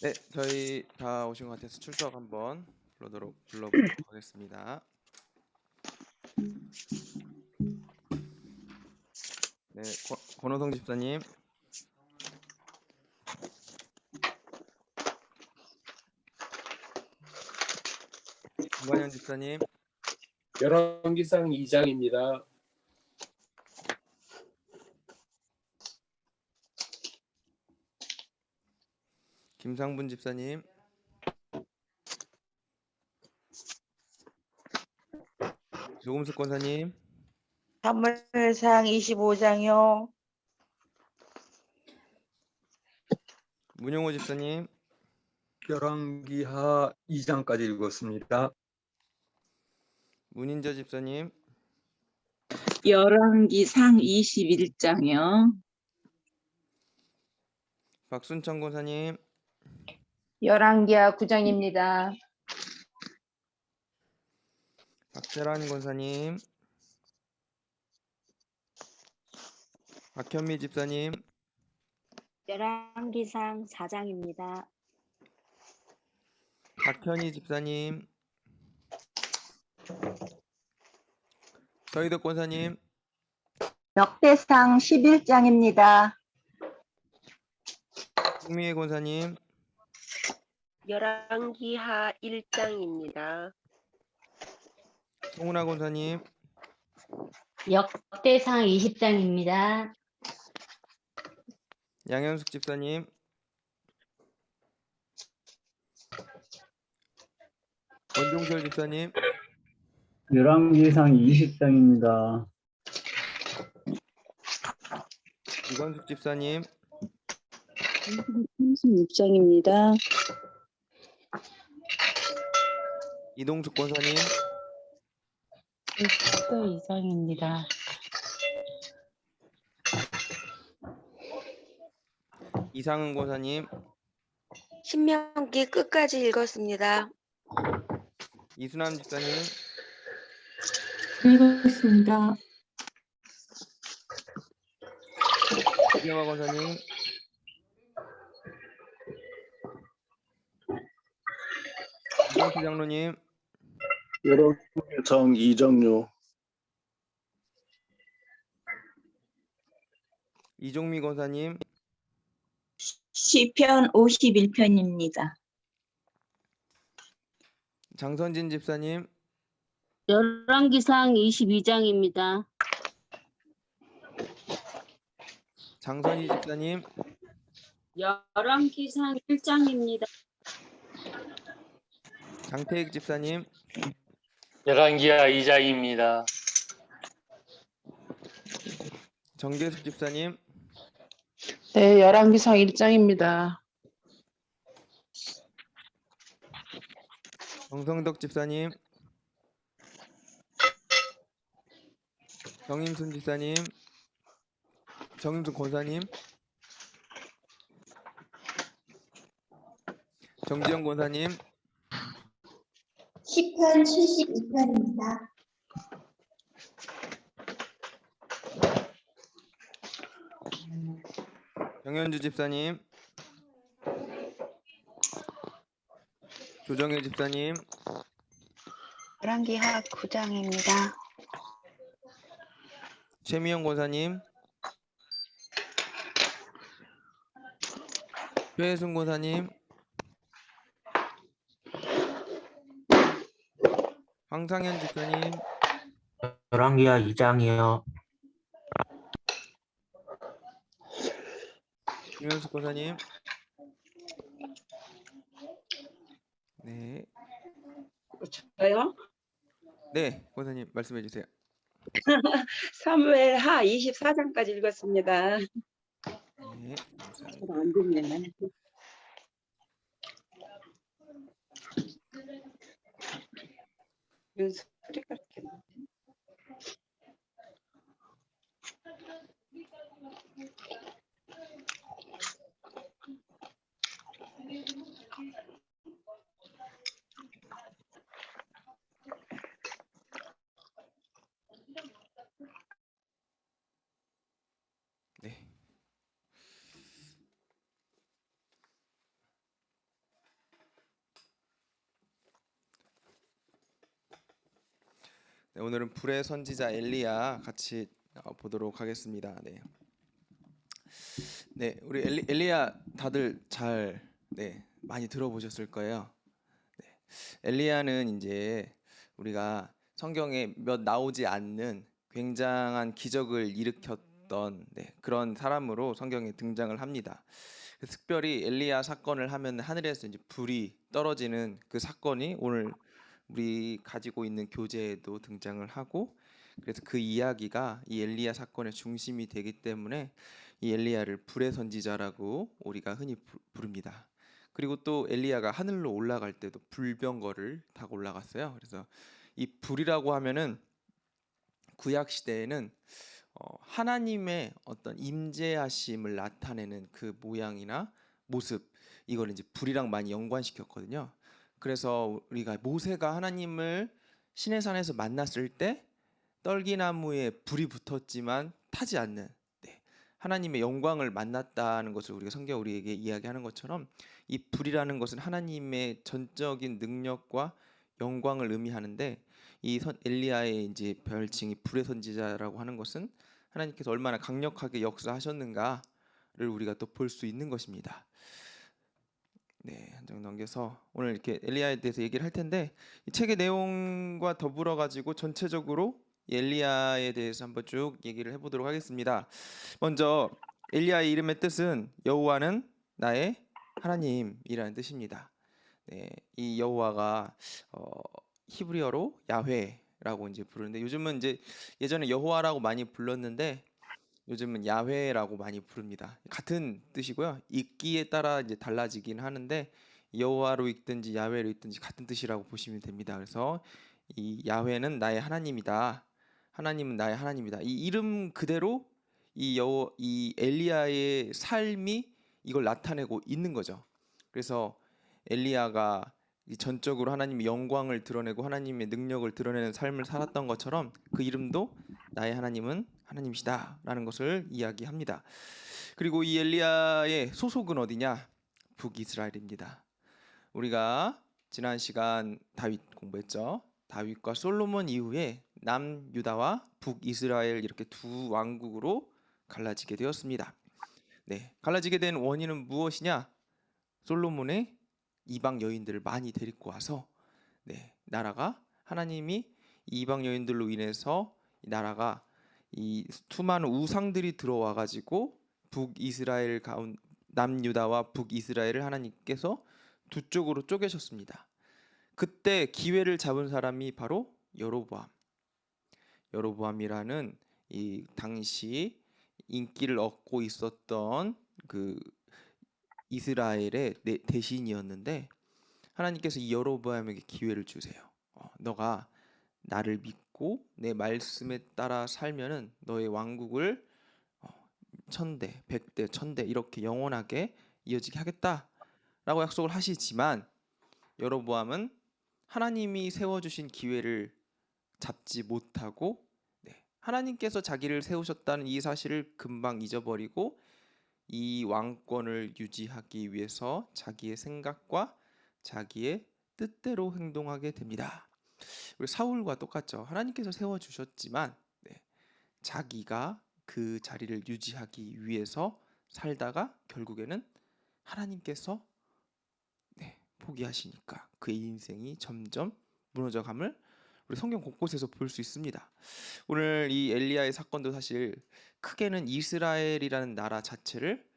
네, 저희 다 오신 것 같아서 출석 한번 불러보도록 하겠습니다. 네, 권호성 집사님, 김관현 집사님, 열왕기상 2장입니다. 김상분 집사님, 조금숙 권사님, 사무엘상 25장이요. 문용호 집사님, 열왕기하 2장까지 읽었습니다. 문인저 집사님, 열왕기상 21장이요. 박순천 권사님, 열왕기하 9장입니다. 박재란 권사님, 박현미 집사님, 열왕기상 4장입니다. 박현희 집사님, 서희덕 권사님, 역대상 11장입니다. 홍미애 권사님, 열왕기하 1장입니다. 송은아 권사님, 역대상 20장입니다. 양현숙 집사님, 원종철 집사님, 열왕기상 20장입니다. 이건숙 집사님, 36장입니다. 이동숙 권사님, 12장입니다. 이상은 권사님, 신명기 끝까지 읽었습니다. 이순남 집사님, 읽었습니다. 이경화 권사님, 이정수 장로님, 열왕기상 2장요. 이종미 권사님, 시편 51편입니다. 장선진 집사님, 열왕기상 22장입니다. 장선희 집사님, 열왕기상 1장입니다. 장태익 집사님, 열왕기하 2장입니다. 정계숙 집사님, 네, 열왕기상 1장입니다. 정성덕 집사님, 정임순 집사님, 정임순 권사님, 정지영 권사님, 시편 72편입니다. 정현주 집사님, 조정혜 집사님, 열왕기하 9장입니다. 최미영 권사님, 최혜순 권사님, 황상현 집사님, 열왕기하 2장이요. 김현숙 권사님. 네, 저요? 네, 권사님 말씀해 주세요. 사무엘하 24장까지 읽었습니다. 네, 감사합니다. 안 듣네. 소리가 이렇게 나. 네. 네, 오늘은 불의 선지자 엘리야 같이 보도록 하겠습니다. 네. 네, 우리 엘리야 다들 잘 많이 들어보셨을 거예요. 네. 엘리야는 이제 우리가 성경에 몇 나오지 않는 굉장한 기적을 일으켰던 그런 사람으로 성경에 등장을 합니다. 특별히 엘리야 사건을 하면 하늘에서 이제 불이 떨어지는 그 사건이 오늘 우리 가지고 있는 교재에도 등장을 하고, 그래서 그 이야기가 이 엘리야 사건의 중심이 되기 때문에 이 엘리야를 불의 선지자라고 우리가 흔히 부릅니다. 그리고 또 엘리야가 하늘로 올라갈 때도 불병거를 타고 올라갔어요. 그래서 이 불이라고 하면은 구약 시대에는 하나님의 어떤 임재하심을 나타내는 그 모양이나 모습, 이걸 이제 불이랑 많이 연관시켰거든요. 그래서 우리가 모세가 하나님을 시내산에서 만났을 때 떨기나무에 불이 붙었지만 타지 않는 하나님의 영광을 만났다는 것을 우리가 성경 우리에게 이야기하는 것처럼, 이 불이라는 것은 하나님의 전적인 능력과 영광을 의미하는데, 이 엘리야의 이제 별칭이 불의 선지자라고 하는 것은 하나님께서 얼마나 강력하게 역사하셨는가를 우리가 또 볼 수 있는 것입니다. 네, 한 장 넘겨서 오늘 이렇게 엘리야에 대해서 얘기를 할 텐데, 이 책의 내용과 더불어 가지고 전체적으로 엘리야에 대해서 한번 쭉 얘기를 해보도록 하겠습니다. 먼저 엘리야의 이름의 뜻은 여호와는 나의 하나님이라는 뜻입니다. 네, 이 여호와가 히브리어로 야훼라고 이제 부르는데, 요즘은 이제 예전에 여호와라고 많이 불렀는데 요즘은 야훼라고 많이 부릅니다. 같은 뜻이고요. 읽기에 따라 이제 달라지긴 하는데 여호와로 읽든지 야훼로 읽든지 같은 뜻이라고 보시면 됩니다. 그래서 이 야훼는 나의 하나님이다. 하나님은 나의 하나님이다. 이 이름 그대로 이 엘리야의 삶이 이걸 나타내고 있는 거죠. 그래서 엘리야가 전적으로 하나님의 영광을 드러내고 하나님의 능력을 드러내는 삶을 살았던 것처럼 그 이름도 나의 하나님은 하나님이시다라는 것을 이야기합니다. 그리고 이 엘리야의 소속은 어디냐? 북이스라엘입니다. 우리가 지난 시간 다윗 공부했죠. 다윗과 솔로몬 이후에 남유다와 북이스라엘 이렇게 두 왕국으로 갈라지게 되었습니다. 네, 갈라지게 된 원인은 무엇이냐? 솔로몬의 이방 여인들을 많이 데리고 와서 나라가 하나님이 이방 여인들로 인해서 이 나라가 이 수많은 우상들이 들어와 가지고 북이스라엘 남유다와 북이스라엘을 하나님께서 두 쪽으로 쪼개셨습니다. 그때 기회를 잡은 사람이 바로 여로보암이라는 이 당시 인기를 얻고 있었던 그 이스라엘의 대신이었는데, 하나님께서 이 여로보암에게 기회를 주세요. 너가 나를 믿고 내 말씀에 따라 살면은 너의 왕국을 1000대, 100대, 1000대 이렇게 영원하게 이어지게 하겠다라고 약속을 하시지만, 여로보암은 하나님이 세워주신 기회를 잡지 못하고 하나님께서 자기를 세우셨다는 이 사실을 금방 잊어버리고 이 왕권을 유지하기 위해서 자기의 생각과 자기의 뜻대로 행동하게 됩니다. 우리 사울과 똑같죠. 하나님께서 세워주셨지만 자기가 그 자리를 유지하기 위해서 살다가 결국에는 하나님께서 포기하시니까 그의 인생이 점점 무너져감을 우리 성경 곳곳에서 볼 수 있습니다. 오늘 이 엘리야의 사건도 사실 크게는 이스라엘이라는 나라 자체를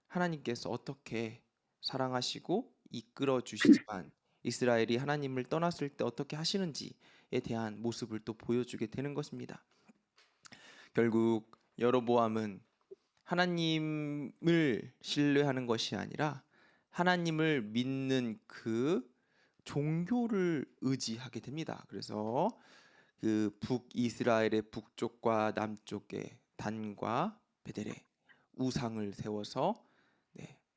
하나님께서 어떻게 사랑하시고 이끌어 주시지만 이스라엘이 하나님을 떠났을 때 어떻게 하시는지에 대한 모습을 또 보여주게 되는 것입니다. 결국 여로보암은 하나님을 신뢰하는 것이 아니라 하나님을 믿는 그 종교를 의지하게 됩니다. 그래서 그 북이스라엘의 북쪽과 남쪽에 단과 베델에 우상을 세워서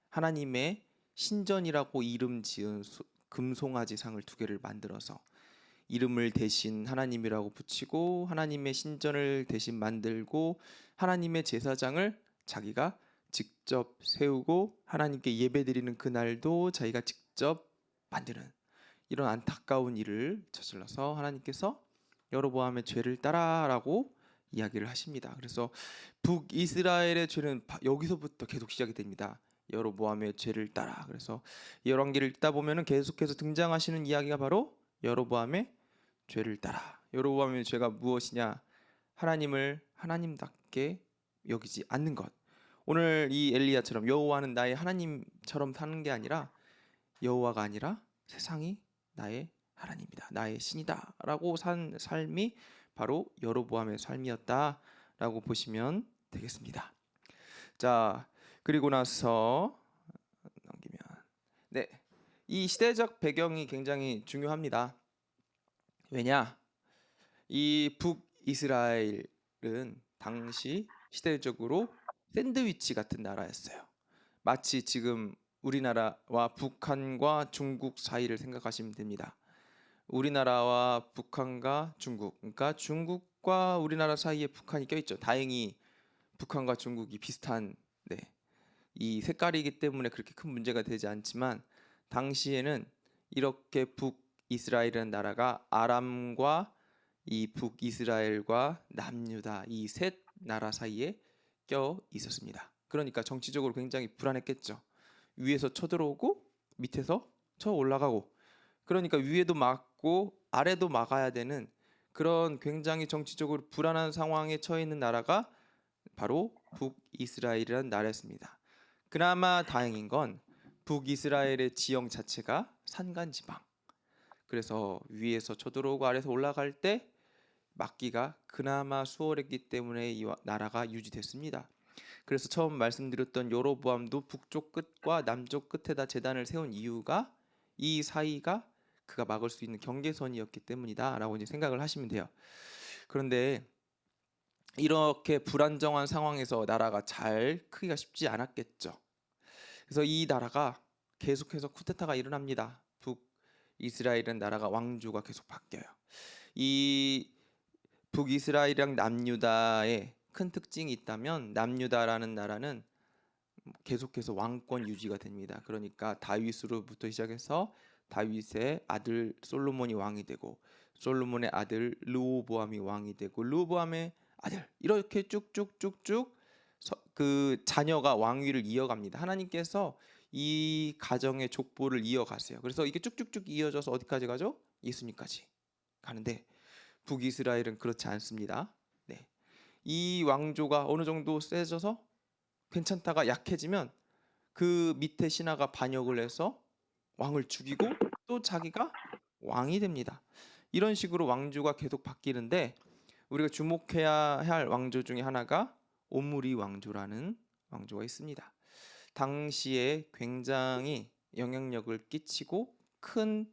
하나님의 신전이라고 이름 지은 금송아지 상을 2개를 만들어서 이름을 대신 하나님이라고 붙이고 하나님의 신전을 대신 만들고 하나님의 제사장을 자기가 직접 세우고 하나님께 예배드리는 그날도 자기가 직접 만드는 이런 안타까운 일을 저질러서 하나님께서 여로보암의 죄를 따라라고 이야기를 하십니다. 그래서 북이스라엘의 죄는 여기서부터 계속 시작이 됩니다. 여로보암의 죄를 따라. 그래서 열왕기를 읽다 보면은 계속해서 등장하시는 이야기가 바로 여로보암의 죄를 따라. 여로보암의 죄가 무엇이냐? 하나님을 하나님답게 여기지 않는 것. 오늘 이 엘리야처럼 여호와는 나의 하나님처럼 사는 게 아니라 여호와가 아니라 세상이 나의 하나님이다, 나의 신이다라고 산 삶이 바로 여로보암의 삶이었다라고 보시면 되겠습니다. 자, 그리고 나서 넘기면 이 시대적 배경이 굉장히 중요합니다. 왜냐? 이 북이스라엘은 당시 시대적으로 샌드위치 같은 나라였어요. 마치 지금 우리나라와 북한과 중국 사이를 생각하시면 됩니다. 우리나라와 북한과 중국, 그러니까 중국과 우리나라 사이에 북한이 껴있죠. 다행히 북한과 중국이 비슷한 이 색깔이기 때문에 그렇게 큰 문제가 되지 않지만, 당시에는 이렇게 북이스라엘이라는 나라가 아람과 이 북이스라엘과 남유다 이 셋 나라 사이에 껴 있었습니다. 그러니까 정치적으로 굉장히 불안했겠죠. 위에서 쳐들어오고 밑에서 쳐 올라가고, 그러니까 위에도 막고 아래도 막아야 되는 그런 굉장히 정치적으로 불안한 상황에 처해 있는 나라가 바로 북이스라엘이라는 나라였습니다. 그나마 다행인 건 북이스라엘의 지형 자체가 산간지방, 그래서 위에서 쳐들어오고 아래에서 올라갈 때 막기가 그나마 수월했기 때문에 이 나라가 유지됐습니다. 그래서 처음 말씀드렸던 여로보암도 북쪽 끝과 남쪽 끝에다 제단을 세운 이유가 이 사이가 그가 막을 수 있는 경계선이었기 때문이다 라고 이제 생각을 하시면 돼요. 그런데 이렇게 불안정한 상황에서 나라가 잘 크기가 쉽지 않았겠죠. 그래서 이 나라가 계속해서 쿠데타가 일어납니다. 북이스라엘은 나라가 왕조가 계속 바뀌어요. 이 북이스라엘이랑 남유다의 큰 특징이 있다면, 남유다라는 나라는 계속해서 왕권 유지가 됩니다. 그러니까 다윗으로부터 시작해서 다윗의 아들 솔로몬이 왕이 되고, 솔로몬의 아들 르호보암이 왕이 되고, 르호보암의 아들, 이렇게 쭉쭉쭉쭉 그 자녀가 왕위를 이어갑니다. 하나님께서 이 가정의 족보를 이어가세요. 그래서 이게 쭉쭉쭉 이어져서 어디까지 가죠? 예수님까지 가는데, 북이스라엘은 그렇지 않습니다. 이 왕조가 어느 정도 세져서 괜찮다가 약해지면 그 밑에 신하가 반역을 해서 왕을 죽이고 또 자기가 왕이 됩니다. 이런 식으로 왕조가 계속 바뀌는데, 우리가 주목해야 할 왕조 중에 하나가 오므리 왕조라는 왕조가 있습니다. 당시에 굉장히 영향력을 끼치고 큰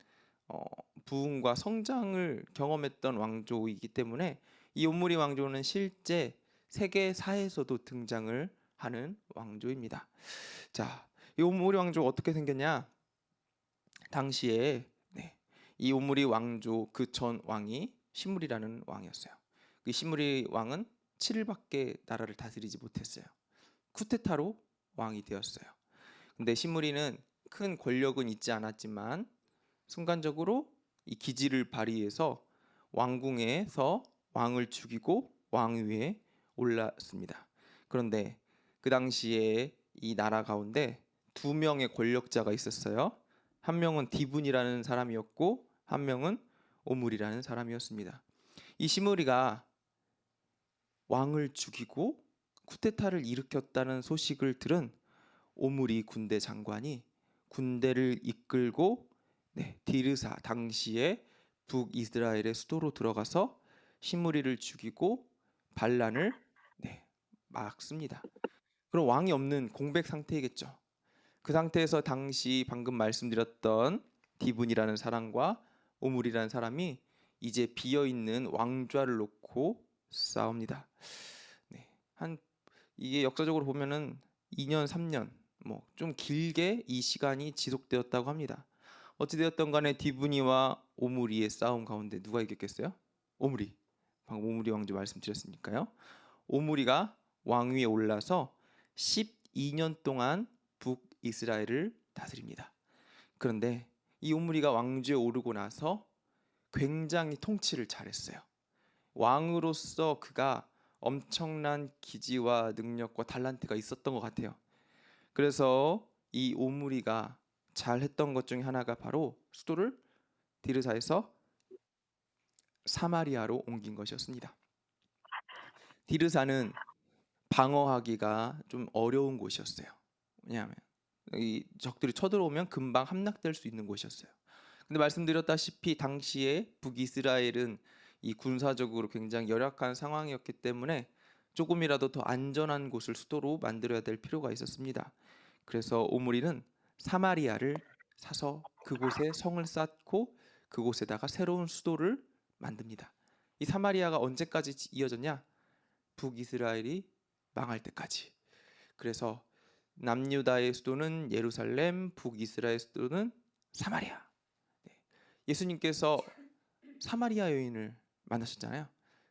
부흥과 성장을 경험했던 왕조이기 때문에 이 오므리 왕조는 실제 세계사에서도 등장을 하는 왕조입니다. 자, 이 오므리 왕조가 어떻게 생겼냐? 당시에 이 오므리 왕조 그 전 왕이 시므리라는 왕이었어요. 그 시므리 왕은 7일밖에 나라를 다스리지 못했어요. 쿠데타로 왕이 되었어요. 근데 시므리는 큰 권력은 있지 않았지만 순간적으로 이 기지를 발휘해서 왕궁에서 왕을 죽이고 왕위에 올랐습니다. 그런데 그 당시에 이 나라 가운데 두 명의 권력자가 있었어요. 한 명은 디분이라는 사람이었고 한 명은 오므리라는 사람이었습니다. 이 시므리가 왕을 죽이고 쿠데타를 일으켰다는 소식을 들은 오므리 군대 장관이 군대를 이끌고 디르사, 당시에 북이스라엘의 수도로 들어가서 시므리를 죽이고 반란을 막습니다. 그럼 왕이 없는 공백 상태이겠죠. 그 상태에서 당시 방금 말씀드렸던 디분이라는 사람과 오므리라는 사람이 이제 비어있는 왕좌를 놓고 싸웁니다. 이게 역사적으로 보면은 2년, 3년 좀 길게 이 시간이 지속되었다고 합니다. 어찌되었던 간에 디브니와 오므리의 싸움 가운데 누가 이겼겠어요? 오므리. 방금 오므리 왕조 말씀드렸으니까요. 오므리가 왕위에 올라서 12년 동안 북이스라엘을 다스립니다. 그런데 이 오므리가 왕좌에 오르고 나서 굉장히 통치를 잘했어요. 왕으로서 그가 엄청난 기지와 능력과 달란트가 있었던 것 같아요. 그래서 이 오므리가 잘했던 것 중에 하나가 바로 수도를 디르사에서 사마리아로 옮긴 것이었습니다. 디르사는 방어하기가 좀 어려운 곳이었어요. 왜냐하면 이 적들이 쳐들어오면 금방 함락될 수 있는 곳이었어요. 근데 말씀드렸다시피 당시에 북이스라엘은 이 군사적으로 굉장히 열악한 상황이었기 때문에 조금이라도 더 안전한 곳을 수도로 만들어야 될 필요가 있었습니다. 그래서 오므리는 사마리아를 사서 그곳에 성을 쌓고 그곳에다가 새로운 수도를 만듭니다. 이 사마리아가 언제까지 이어졌냐? 북이스라엘이 망할 때까지. 그래서 남유다의 수도는 예루살렘, 북이스라엘 수도는 사마리아. 네. 예수님께서 사마리아 여인을 만나셨잖아요.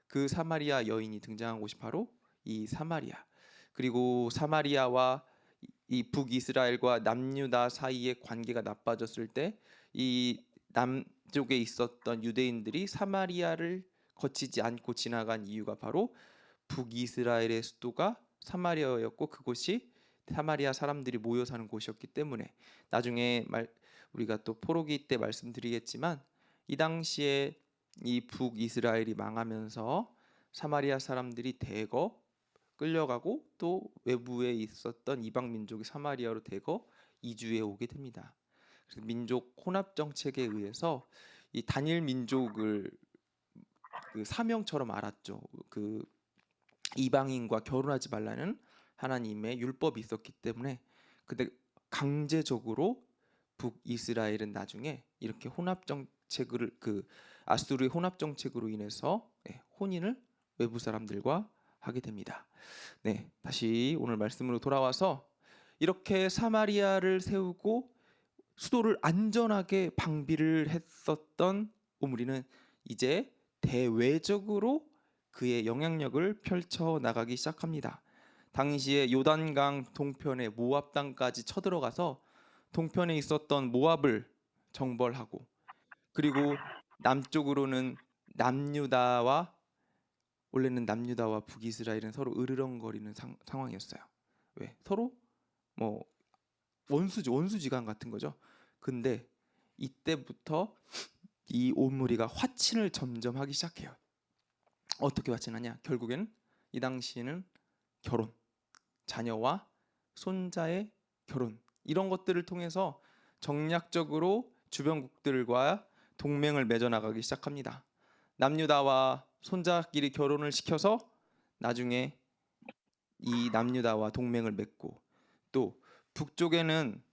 그 사마리아 여인이 등장한 곳이 바로 이 사마리아. 그리고 사마리아와 이 북이스라엘과 남유다 사이의 관계가 나빠졌을 때 이 남쪽에 있었던 유대인들이 사마리아를 거치지 않고 지나간 이유가 바로 북이스라엘의 수도가 사마리아였고 그곳이 사마리아 사람들이 모여 사는 곳이었기 때문에 나중에 우리가 또 포로기 때 말씀드리겠지만 이 당시에 이 북이스라엘이 망하면서 사마리아 사람들이 대거 끌려가고 또 외부에 있었던 이방 민족이 사마리아로 대거 이주해 오게 됩니다. 그래서 민족 혼합 정책에 의해서 이 단일 민족을 그 사명처럼 알았죠. 그 이방인과 결혼하지 말라는 하나님의 율법이 있었기 때문에 근데 강제적으로 북이스라엘은 나중에 이렇게 혼합 정책을 그 아수르의 혼합 정책으로 인해서 혼인을 외부 사람들과 하게 됩니다. 네, 다시 오늘 말씀으로 돌아와서 이렇게 사마리아를 세우고 수도를 안전하게 방비를 했었던 오므리는 이제 대외적으로 그의 영향력을 펼쳐 나가기 시작합니다. 당시에 요단강 동편의 모압 땅까지 쳐들어가서 동편에 있었던 모압을 정벌하고 그리고 남쪽으로는 원래는 남유다와 북이스라엘은 서로 으르렁거리는 상황이었어요. 왜? 서로 뭐 원수지간 같은 거죠. 근데 이때부터 이 오므리가 화친을 점점 하기 시작해요. 어떻게 화친하냐? 결국에는 이 당시에는 결혼, 자녀와 손자의 결혼 이런 것들을 통해서 정략적으로 주변국들과 동맹을 맺어 나가기 시작합니다. 남유다와 손자끼리 결혼을 시켜서 나중에 이 남유다와 동맹을 맺고 또 북쪽에는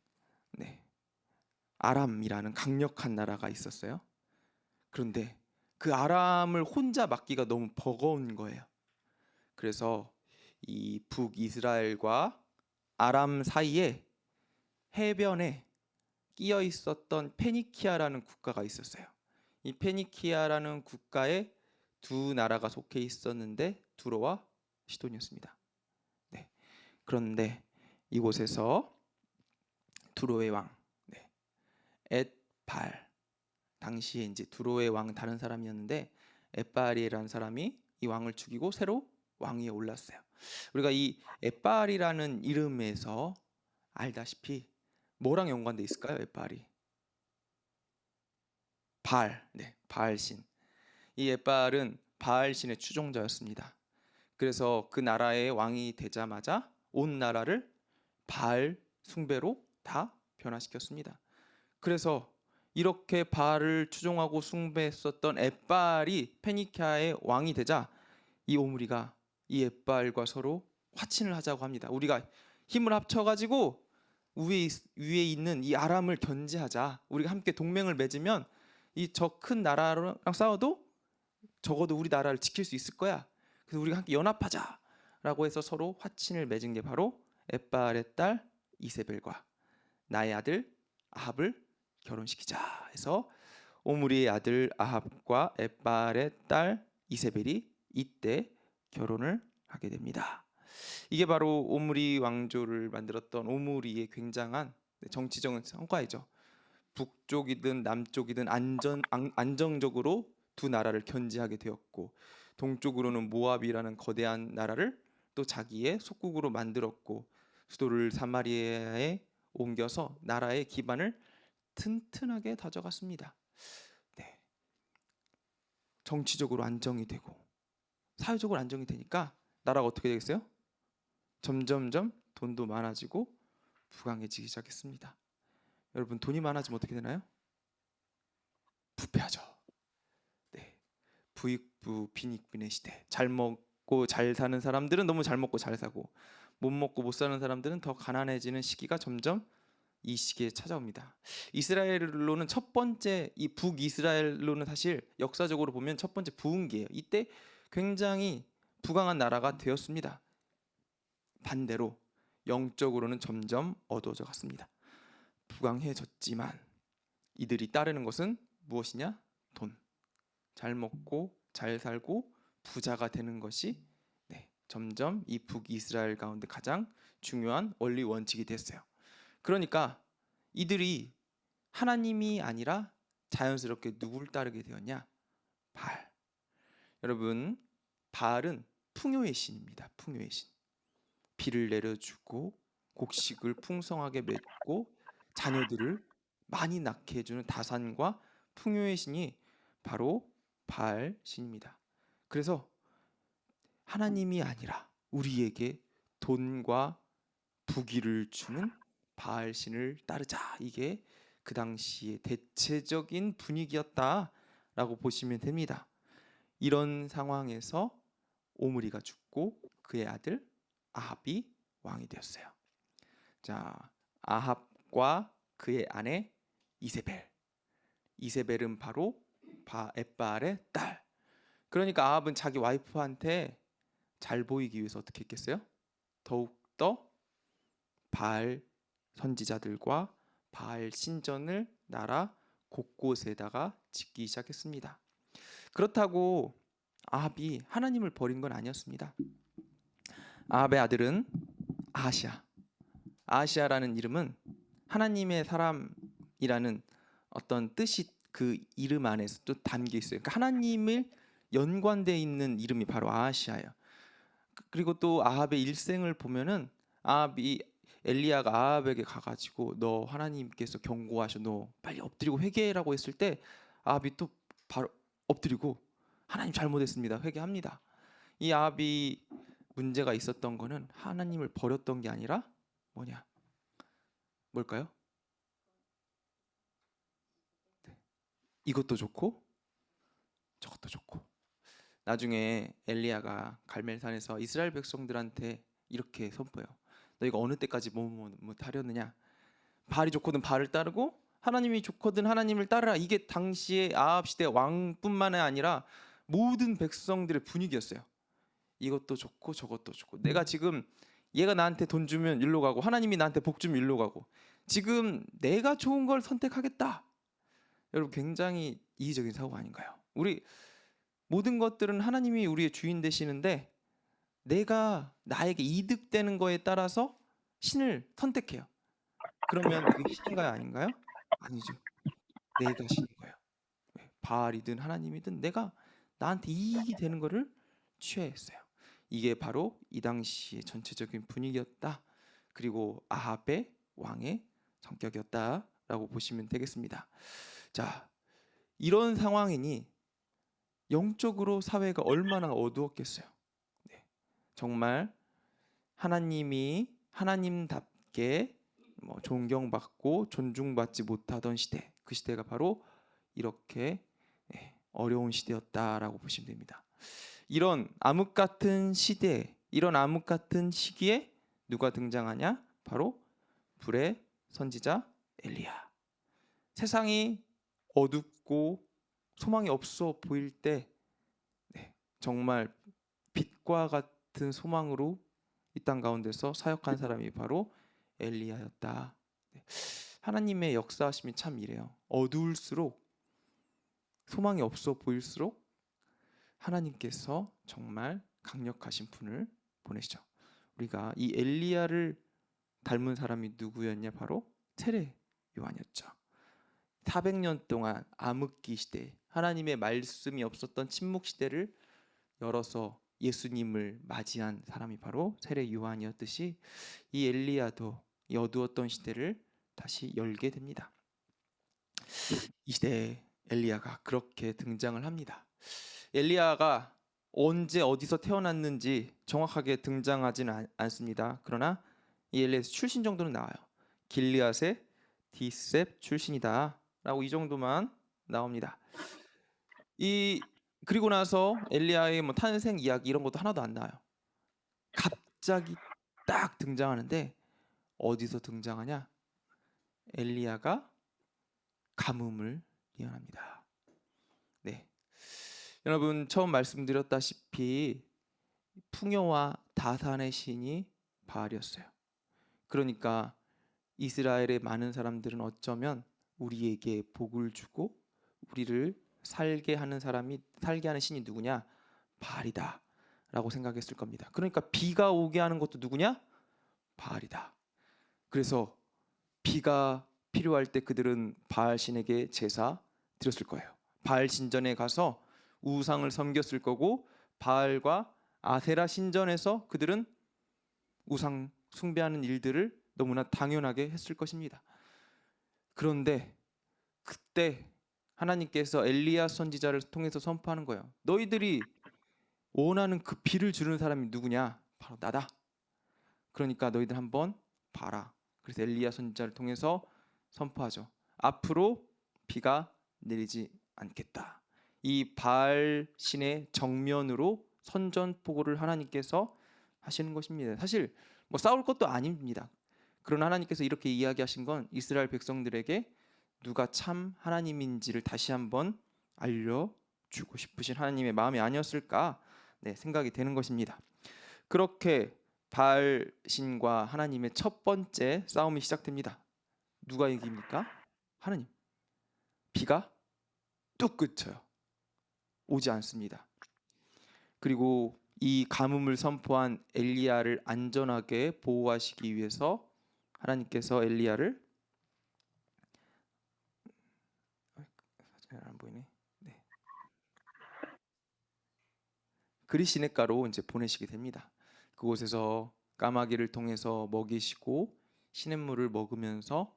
아람이라는 강력한 나라가 있었어요. 그런데 그 아람을 혼자 막기가 너무 버거운 거예요. 그래서 이 북이스라엘과 아람 사이에 해변에 끼어 있었던 페니키아라는 국가가 있었어요. 이 페니키아라는 국가에 두 나라가 속해 있었는데 두로와 시돈이었습니다. 네. 그런데 이곳에서 두로의 왕 엣발 당시에 이제 두로의 왕은 다른 사람이었는데 엣발이라는 사람이 이 왕을 죽이고 새로 왕위에 올랐어요. 우리가 이 엣발이라는 이름에서 알다시피 뭐랑 연관돼 있을까요? 엣발이 바알신. 이 엣발은 바알신의 추종자였습니다. 그래서 그 나라의 왕이 되자마자 온 나라를 바알 숭배로 다 변화시켰습니다. 그래서 이렇게 바알을 추종하고 숭배했었던 엣발이 페니키아의 왕이 되자 이 오므리가 이 엣발과 서로 화친을 하자고 합니다. 우리가 힘을 합쳐가지고 위에 있는 이 아람을 견제하자. 우리가 함께 동맹을 맺으면 이 저 큰 나라랑 싸워도 적어도 우리 나라를 지킬 수 있을 거야. 그래서 우리가 함께 연합하자라고 해서 서로 화친을 맺은 게 바로 엣발의 딸 이세벨과 나의 아들 아합을 결혼시키자 해서 오므리의 아들 아합과 엣발의 딸 이세벨이 이때 결혼을 하게 됩니다. 이게 바로 오므리 왕조를 만들었던 오므리의 굉장한 정치적인 성과이죠. 북쪽이든 남쪽이든 안정적으로 두 나라를 견제하게 되었고 동쪽으로는 모압이라는 거대한 나라를 또 자기의 속국으로 만들었고 수도를 사마리아에 옮겨서 나라의 기반을 튼튼하게 다져갔습니다. 네. 정치적으로 안정이 되고 사회적으로 안정이 되니까 나라가 어떻게 되겠어요? 점점점 돈도 많아지고 부강해지기 시작했습니다. 여러분 돈이 많아지면 어떻게 되나요? 부패하죠. 네. 부익부 빈익빈의 시대. 잘 먹고 잘 사는 사람들은 너무 잘 먹고 잘 사고 못 먹고 못 사는 사람들은 더 가난해지는 시기가 점점 이 시기에 찾아옵니다. 이스라엘로는 첫 번째 이 북이스라엘로는 사실 역사적으로 보면 첫 번째 부흥기예요. 이때 굉장히 부강한 나라가 되었습니다. 반대로 영적으로는 점점 어두워져 갔습니다. 부강해졌지만 이들이 따르는 것은 무엇이냐? 돈. 잘 먹고 잘 살고 부자가 되는 것이 점점 이 북이스라엘 가운데 가장 중요한 원리 원칙이 됐어요. 그러니까 이들이 하나님이 아니라 자연스럽게 누굴 따르게 되었냐? 바알. 여러분, 바알은 풍요의 신입니다. 풍요의 신. 비를 내려주고 곡식을 풍성하게 맺고 자녀들을 많이 낳게 해주는 다산과 풍요의 신이 바로 바알 신입니다. 그래서 하나님이 아니라 우리에게 돈과 부귀를 주는 바알 신을 따르자. 이게 그 당시의 대체적인 분위기였다라고 보시면 됩니다. 이런 상황에서 오므리가 죽고 그의 아들 아합이 왕이 되었어요. 자, 아합과 그의 아내 이세벨. 이세벨은 바로 에바알의 딸. 그러니까 아합은 자기 와이프한테 잘 보이기 위해서 어떻게 했겠어요? 더욱더 바알 선지자들과 바알 신전을 나라 곳곳에다가 짓기 시작했습니다. 그렇다고 아합이 하나님을 버린 건 아니었습니다. 아합의 아들은 아하시아. 아하시아라는 이름은 하나님의 사람이라는 어떤 뜻이 그 이름 안에서 또 담겨 있어요. 그러니까 하나님을 연관되어 있는 이름이 바로 아하시아예요. 그리고 또 아합의 일생을 보면은 엘리야가 아합에게 가가지고 너 하나님께서 경고하셔, 너 빨리 엎드리고 회개라고 했을 때 아합이 또 바로 엎드리고 하나님 잘못했습니다, 회개합니다. 이 아합이 문제가 있었던 거는 하나님을 버렸던 게 아니라 뭘까요? 이것도 좋고 저것도 좋고. 나중에 엘리야가 갈멜산에서 이스라엘 백성들한테 이렇게 선포해요. 너희가 어느 때까지 뭐 하려느냐? 바알이 좋거든 바알을 따르고 하나님이 좋거든 하나님을 따르라. 이게 당시의 아합 시대 왕뿐만 아니라 모든 백성들의 분위기였어요. 이것도 좋고 저것도 좋고. 내가 지금 얘가 나한테 돈 주면 일로 가고 하나님이 나한테 복 주면 일로 가고. 지금 내가 좋은 걸 선택하겠다. 여러분 굉장히 이기적인 사고 아닌가요? 우리 모든 것들은 하나님이 우리의 주인 되시는데 내가 나에게 이득되는 거에 따라서 신을 선택해요. 그러면 그게 신인가요 아닌가요? 아니죠. 내가 신인 거예요. 바알이든 하나님이든 내가 나한테 이익이 되는 거를 취했어요. 이게 바로 이 당시의 전체적인 분위기였다. 그리고 아합의 왕의 성격이었다라고 보시면 되겠습니다. 자, 이런 상황이니 영적으로 사회가 얼마나 어두웠겠어요. 정말 하나님이 하나님답게 존경받고 존중받지 못하던 시대, 그 시대가 바로 이렇게 어려운 시대였다라고 보시면 됩니다. 이런 암흑 같은 시대, 이런 암흑 같은 시기에 누가 등장하냐? 바로 불의 선지자 엘리야. 세상이 어둡고 소망이 없어 보일 때 정말 빛과 같은 소망으로 이 땅 가운데서 사역한 사람이 바로 엘리야였다. 하나님의 역사하심이 참 이래요. 어두울수록 소망이 없어 보일수록 하나님께서 정말 강력하신 분을 보내시죠. 우리가 이 엘리야를 닮은 사람이 누구였냐? 바로 세례 요한이었죠. 400년 동안 암흑기 시대, 하나님의 말씀이 없었던 침묵 시대를 열어서 예수님을 맞이한 사람이 바로 세례 요한이었듯이 이 엘리야도 이 어두웠던 시대를 다시 열게 됩니다. 이 시대에 엘리야가 그렇게 등장을 합니다. 엘리야가 언제 어디서 태어났는지 정확하게 등장하지는 않습니다. 그러나 이 엘리야의 출신 정도는 나와요. 길르앗의 디셉 출신이다 라고 이 정도만 나옵니다. 그리고 나서 엘리야의 뭐 탄생 이야기 이런 것도 하나도 안 나와요. 갑자기 딱 등장하는데 어디서 등장하냐? 엘리야가 가뭄을 예언합니다. 네, 여러분 처음 말씀드렸다시피 풍요와 다산의 신이 바알이었어요. 그러니까 이스라엘의 많은 사람들은 어쩌면 우리에게 복을 주고 우리를 살게 하는 신이 누구냐? 바알이다 라고 생각했을 겁니다. 그러니까 비가 오게 하는 것도 누구냐? 바알이다. 그래서 비가 필요할 때 그들은 바알 신에게 제사 드렸을 거예요. 바알 신전에 가서 우상을 섬겼을 거고 바알과 아세라 신전에서 그들은 우상 숭배하는 일들을 너무나 당연하게 했을 것입니다. 그런데 그때 하나님께서 엘리야 선지자를 통해서 선포하는 거예요. 너희들이 원하는 그 비를 주는 사람이 누구냐? 바로 나다. 그러니까 너희들 한번 봐라. 그래서 엘리야 선지자를 통해서 선포하죠. 앞으로 비가 내리지 않겠다. 이 바알 신의 정면으로 선전포고를 하나님께서 하시는 것입니다. 사실 뭐 싸울 것도 아닙니다. 그러나 하나님께서 이렇게 이야기하신 건 이스라엘 백성들에게 누가 참 하나님인지를 다시 한번 알려주고 싶으신 하나님의 마음이 아니었을까 생각이 되는 것입니다. 그렇게 바알 신과 하나님의 첫 번째 싸움이 시작됩니다. 누가 이깁니까? 하나님. 비가 뚝 그쳐요. 오지 않습니다. 그리고 이 가뭄을 선포한 엘리야를 안전하게 보호하시기 위해서 하나님께서 엘리야를 안 보이네. 네. 그리 시냇가로 이제 보내시게 됩니다. 그곳에서 까마귀를 통해서 먹이시고 시냇물을 먹으면서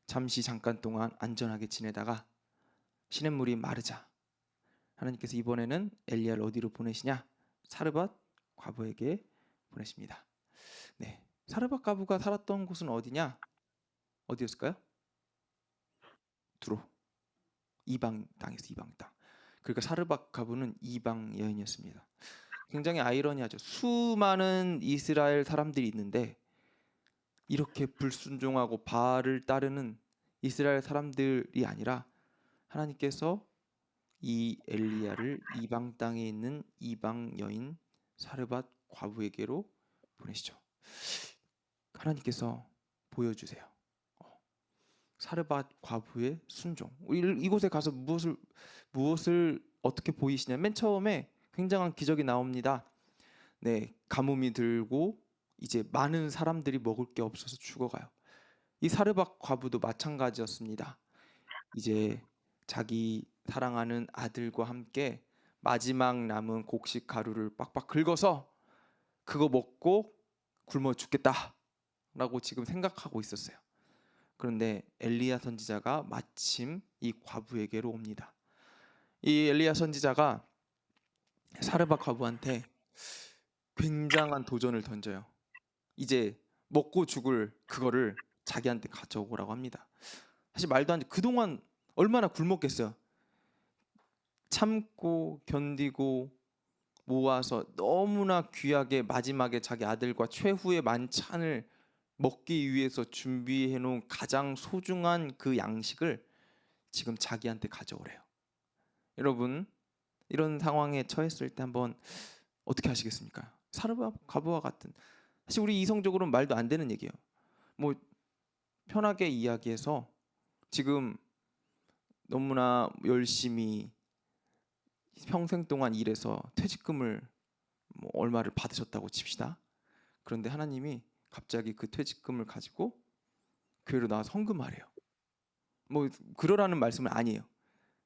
잠깐 동안 안전하게 지내다가 시냇물이 마르자 하나님께서 이번에는 엘리야를 어디로 보내시냐? 사르밧 과부에게 보내십니다. 네, 사르밧 과부가 살았던 곳은 어디냐? 어디였을까요? 두로. 이방 땅이었어요. 이방 땅. 그러니까 사르밧 과부는 이방 여인이었습니다. 굉장히 아이러니하죠. 수많은 이스라엘 사람들이 있는데 이렇게 불순종하고 바알을 따르는 이스라엘 사람들이 아니라 하나님께서 이 엘리야를 이방 땅에 있는 이방 여인 사르밧 과부에게로 보내시죠. 하나님께서 보여주세요. 사르밧 과부의 순종. 이곳에 가서 무엇을 어떻게 보이시냐? 맨 처음에 굉장한 기적이 나옵니다. 네, 가뭄이 들고 이제 많은 사람들이 먹을 게 없어서 죽어가요. 이 사르밧 과부도 마찬가지였습니다. 이제 자기 사랑하는 아들과 함께 마지막 남은 곡식 가루를 빡빡 긁어서 그거 먹고 굶어 죽겠다라고 지금 생각하고 있었어요. 그런데 엘리야 선지자가 마침 이 과부에게로 옵니다. 이 엘리야 선지자가 사르밧 과부한테 굉장한 도전을 던져요. 이제 먹고 죽을 그거를 자기한테 가져오라고 합니다. 사실 말도 안 돼. 그동안 얼마나 굶었겠어요. 참고 견디고 모아서 너무나 귀하게 마지막에 자기 아들과 최후의 만찬을 먹기 위해서 준비해 놓은 가장 소중한 그 양식을 지금 자기한테 가져오래요. 여러분, 이런 상황에 처했을 때 한번 어떻게 하시겠습니까? 사르밧 과부와 같은, 사실 우리 이성적으로는 말도 안 되는 얘기예요. 뭐 편하게 이야기해서 지금 너무나 열심히 평생 동안 일해서 퇴직금을 뭐 얼마를 받으셨다고 칩시다. 그런데 하나님이 갑자기 그 퇴직금을 가지고 교회로 나와서 헌금하래요. 뭐 그러라는 말씀은 아니에요.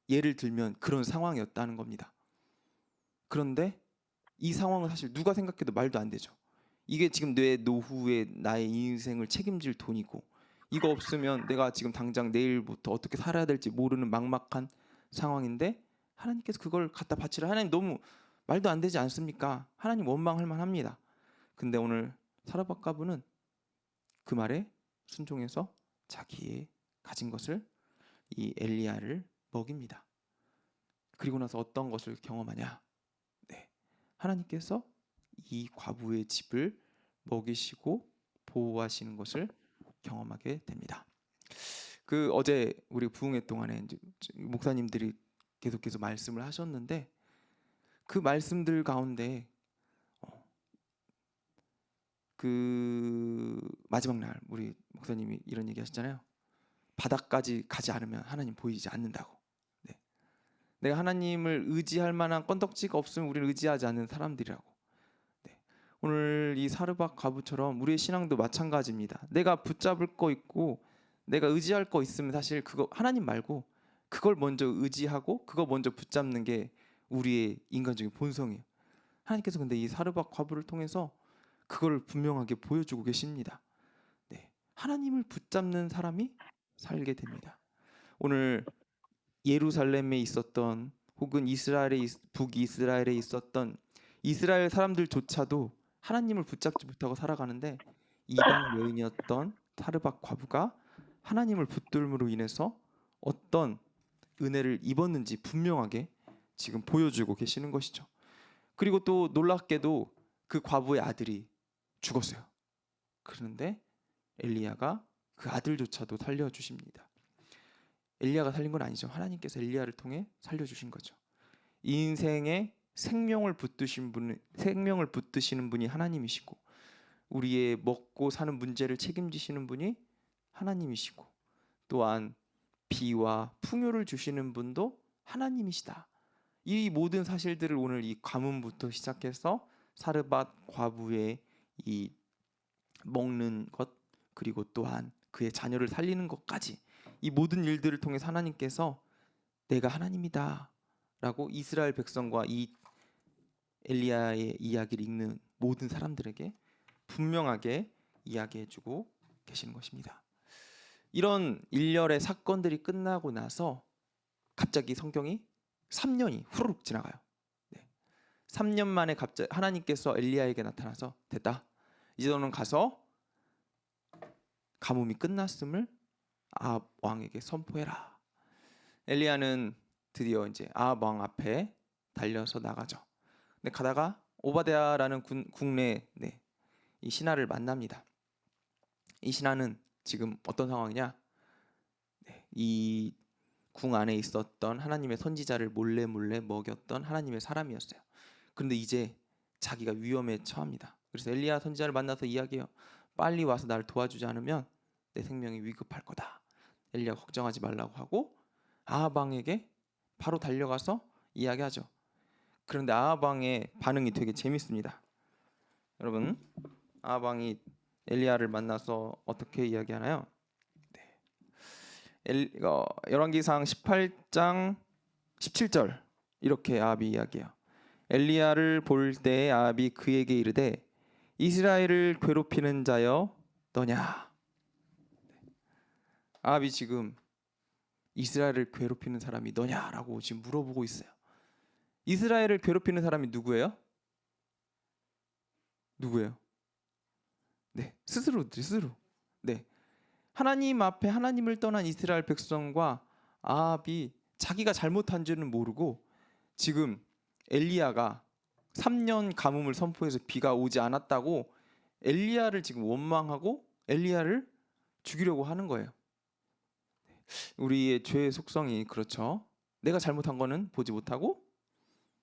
예를 들면 그런 상황이었다는 겁니다. 그런데 이 상황은 사실 누가 생각해도 말도 안 되죠. 이게 지금 내 노후의 나의 인생을 책임질 돈이고 이거 없으면 내가 지금 당장 내일부터 어떻게 살아야 될지 모르는 막막한 상황인데 하나님께서 그걸 갖다 바치라. 하나님 너무 말도 안 되지 않습니까? 하나님 원망할 만합니다. 근데 오늘 사르밧 과부는 그 말에 순종해서 자기의 가진 것을 이 엘리야를 먹입니다. 그리고 나서 어떤 것을 경험하냐? 네, 하나님께서 이 과부의 집을 먹이시고 보호하시는 것을 경험하게 됩니다. 그 어제 우리 부흥회 동안에 이제 목사님들이 계속해서 말씀을 하셨는데 그 말씀들 가운데 그 마지막 날 우리 목사님이 이런 얘기 하셨잖아요. 바닥까지 가지 않으면 하나님 보이지 않는다고. 네. 내가 하나님을 의지할 만한 건덕지가 없으면 우리를 의지하지 않는 사람들이라고. 네. 오늘 이 사르밧 과부처럼 우리의 신앙도 마찬가지입니다. 내가 붙잡을 거 있고 내가 의지할 거 있으면 사실 그거 하나님 말고 그걸 먼저 의지하고 그거 먼저 붙잡는 게 우리의 인간적인 본성이에요. 하나님께서 근데 이 사르밧 과부를 통해서 그걸 분명하게 보여주고 계십니다. 네. 하나님을 붙잡는 사람이 살게 됩니다. 오늘 예루살렘에 있었던 혹은 북이스라엘에 있었던 이스라엘 사람들조차도 하나님을 붙잡지 못하고 살아가는데 이방 여인이었던 사르밧 과부가 하나님을 붙들므로 인해서 어떤 은혜를 입었는지 분명하게 지금 보여주고 계시는 것이죠. 그리고 또 놀랍게도 그 과부의 아들이 죽었어요. 그런데 엘리야가 그 아들조차도 살려주십니다. 엘리야가 살린 건 아니죠. 하나님께서 엘리야를 통해 살려주신 거죠. 이 인생에 생명을 붙드시는 분이 하나님이시고 우리의 먹고 사는 문제를 책임지시는 분이 하나님이시고 또한 비와 풍요를 주시는 분도 하나님이시다. 이 모든 사실들을 오늘 이 가문부터 시작해서 사르밧 과부의 이 먹는 것 그리고 또한 그의 자녀를 살리는 것까지 이 모든 일들을 통해 하나님께서 내가 하나님이다 라고 이스라엘 백성과 이 엘리야의 이야기를 읽는 모든 사람들에게 분명하게 이야기해주고 계시는 것입니다. 이런 일련의 사건들이 끝나고 나서 갑자기 성경이 3년이 후루룩 지나가요. 네. 3년 만에 갑자기 하나님께서 엘리야에게 나타나서 됐다. 이제 너는 가서 가뭄이 끝났음을 아합 왕에게 선포해라. 엘리야는 드디어 이제 아합 왕 앞에 달려서 나가죠. 근데 가다가 오바댜라는 국내 이 신하를 만납니다. 이 신하는 지금 어떤 상황이냐? 이 궁 안에 있었던 하나님의 선지자를 몰래 먹였던 하나님의 사람이었어요. 그런데 이제 자기가 위험에 처합니다. 그래서 엘리야 선지자를 만나서 이야기해요. 빨리 와서 나를 도와주지 않으면 내 생명이 위급할 거다. 엘리야가 걱정하지 말라고 하고 아합 왕에게 바로 달려가서 이야기하죠. 그런데 아합 왕의 반응이 되게 재밌습니다. 여러분, 아합 왕이 엘리야를 만나서 어떻게 이야기하나요? 열왕기상 18장 17절 이렇게 아합이 이야기해요. 엘리야를 볼 때 아합이 그에게 이르되 이스라엘을 괴롭히는 자여 너냐? 아합이 지금 이스라엘을 괴롭히는 사람이 너냐라고 지금 물어보고 있어요. 이스라엘을 괴롭히는 사람이 누구예요? 누구예요? 네, 스스로. 네, 하나님 앞에 하나님을 떠난 이스라엘 백성과 아합이 자기가 잘못한 줄은 모르고 지금 엘리야가 3년 가뭄을 선포해서 비가 오지 않았다고 엘리야를 지금 원망하고 엘리야를 죽이려고 하는 거예요. 우리의 죄의 속성이 그렇죠. 내가 잘못한 거는 보지 못하고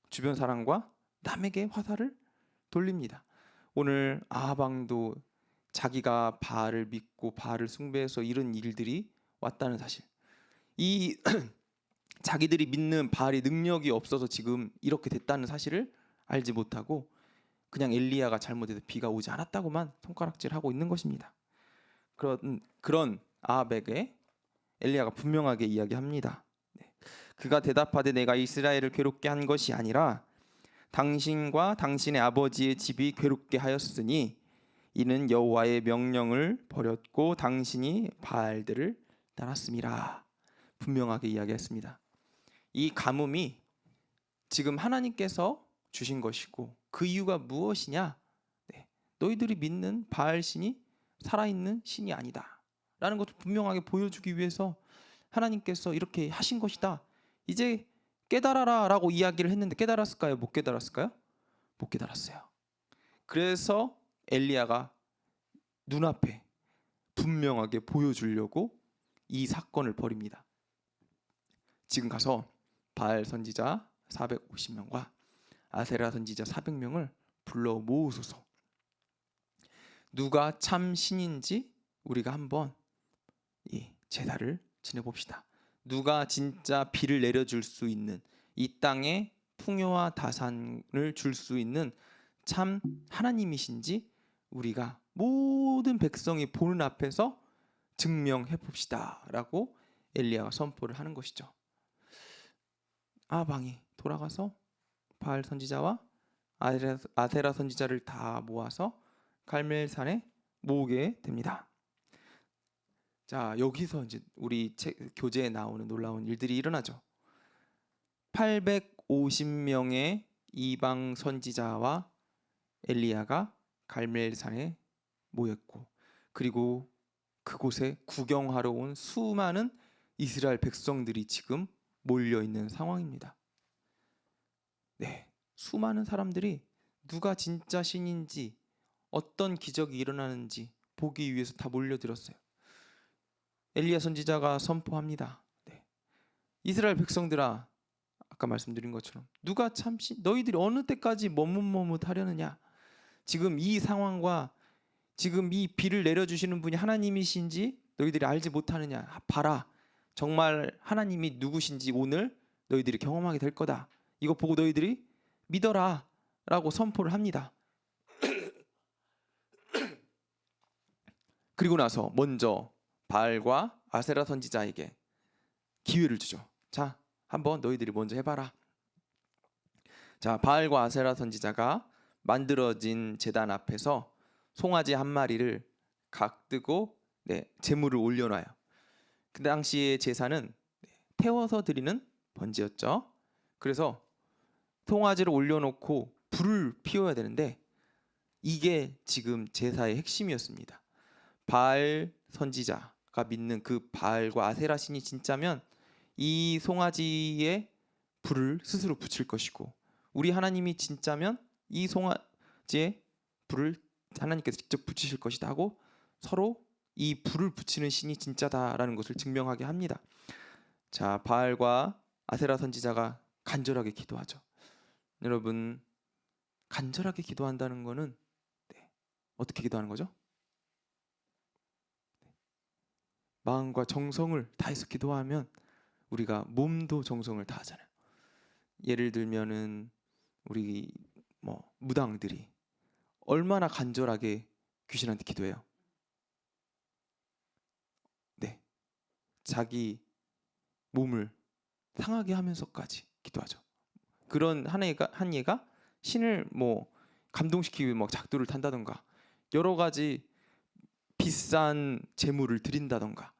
주변 사람과 남에게 화살을 돌립니다. 오늘 아합 왕도 자기가 바알을 믿고 바알을 숭배해서 이런 일들이 왔다는 사실, 이 자기들이 믿는 바알이 능력이 없어서 지금 이렇게 됐다는 사실을 알지 못하고 그냥 엘리야가 잘못해서 비가 오지 않았다고만 손가락질하고 있는 것입니다. 그런 아합에게 엘리야가 분명하게 이야기합니다. 그가 대답하되 내가 이스라엘을 괴롭게 한 것이 아니라 당신과 당신의 아버지의 집이 괴롭게 하였으니 이는 여호와의 명령을 버렸고 당신이 바알들을 따랐음이라. 분명하게 이야기했습니다. 이 가뭄이 지금 하나님께서 주신 것이고 그 이유가 무엇이냐? 네, 너희들이 믿는 바알 신이 살아있는 신이 아니다 라는 것을 분명하게 보여주기 위해서 하나님께서 이렇게 하신 것이다. 이제 깨달아라 라고 이야기를 했는데 깨달았을까요? 못 깨달았을까요? 못 깨달았어요. 그래서 엘리야가 눈앞에 분명하게 보여주려고 이 사건을 벌입니다. 지금 가서 바알 선지자 450명과 아세라 선지자 400명을 불러 모으소서. 누가 참 신인지 우리가 한번 이 제사를 지내봅시다. 누가 진짜 비를 내려줄 수 있는, 이 땅에 풍요와 다산을 줄 수 있는 참 하나님이신지 우리가 모든 백성이 보는 앞에서 증명해 봅시다 라고 엘리야가 선포를 하는 것이죠. 아방이 돌아가서 바알 선지자와 아세라 선지자를 다 모아서 갈멜산에 모으게 됩니다. 자, 여기서 이제 우리 교재에 나오는 놀라운 일들이 일어나죠. 850명의 이방 선지자와 엘리야가 갈멜산에 모였고, 그리고 그곳에 구경하러 온 수많은 이스라엘 백성들이 지금 몰려 있는 상황입니다. 네, 수많은 사람들이 누가 진짜 신인지, 어떤 기적이 일어나는지 보기 위해서 다 몰려들었어요. 엘리야 선지자가 선포합니다. 네. 이스라엘 백성들아, 아까 말씀드린 것처럼 누가 참 너희들이 어느 때까지 머뭇머뭇하려느냐? 지금 이 상황과 지금 이 비를 내려주시는 분이 하나님이신지 너희들이 알지 못하느냐? 봐라, 정말 하나님이 누구신지 오늘 너희들이 경험하게 될 거다. 이거 보고 너희들이 믿어라 라고 선포를 합니다. 그리고 나서 먼저 바알과 아세라 선지자에게 기회를 주죠. 자, 한번 너희들이 먼저 해봐라. 자, 바알과 아세라 선지자가 만들어진 제단 앞에서 송아지 한 마리를 각 뜨고 제물을 올려놔요. 그 당시의 제사는 태워서 드리는 번제였죠. 그래서 송아지를 올려놓고 불을 피워야 되는데 이게 지금 제사의 핵심이었습니다. 바알 선지자가 믿는 그 바알과 아세라 신이 진짜면 이 송아지에 불을 스스로 붙일 것이고, 우리 하나님이 진짜면 이 송아지에 불을 하나님께서 직접 붙이실 것이다 하고 서로 이 불을 붙이는 신이 진짜다라는 것을 증명하게 합니다. 자, 바알과 아세라 선지자가 간절하게 기도하죠. 여러분, 간절하게 기도한다는 거는 어떻게 기도하는 거죠? 마음과 정성을 다해서 기도하면 우리가 몸도 정성을 다하잖아요. 예를 들면은 우리 무당들이 얼마나 간절하게 귀신한테 기도해요. 네, 자기 몸을 상하게 하면서까지 기도하죠. 그런 한 예가 신을 감동시키기 위해 작두를 탄다던가 여러 가지 비싼 제물을 드린다던가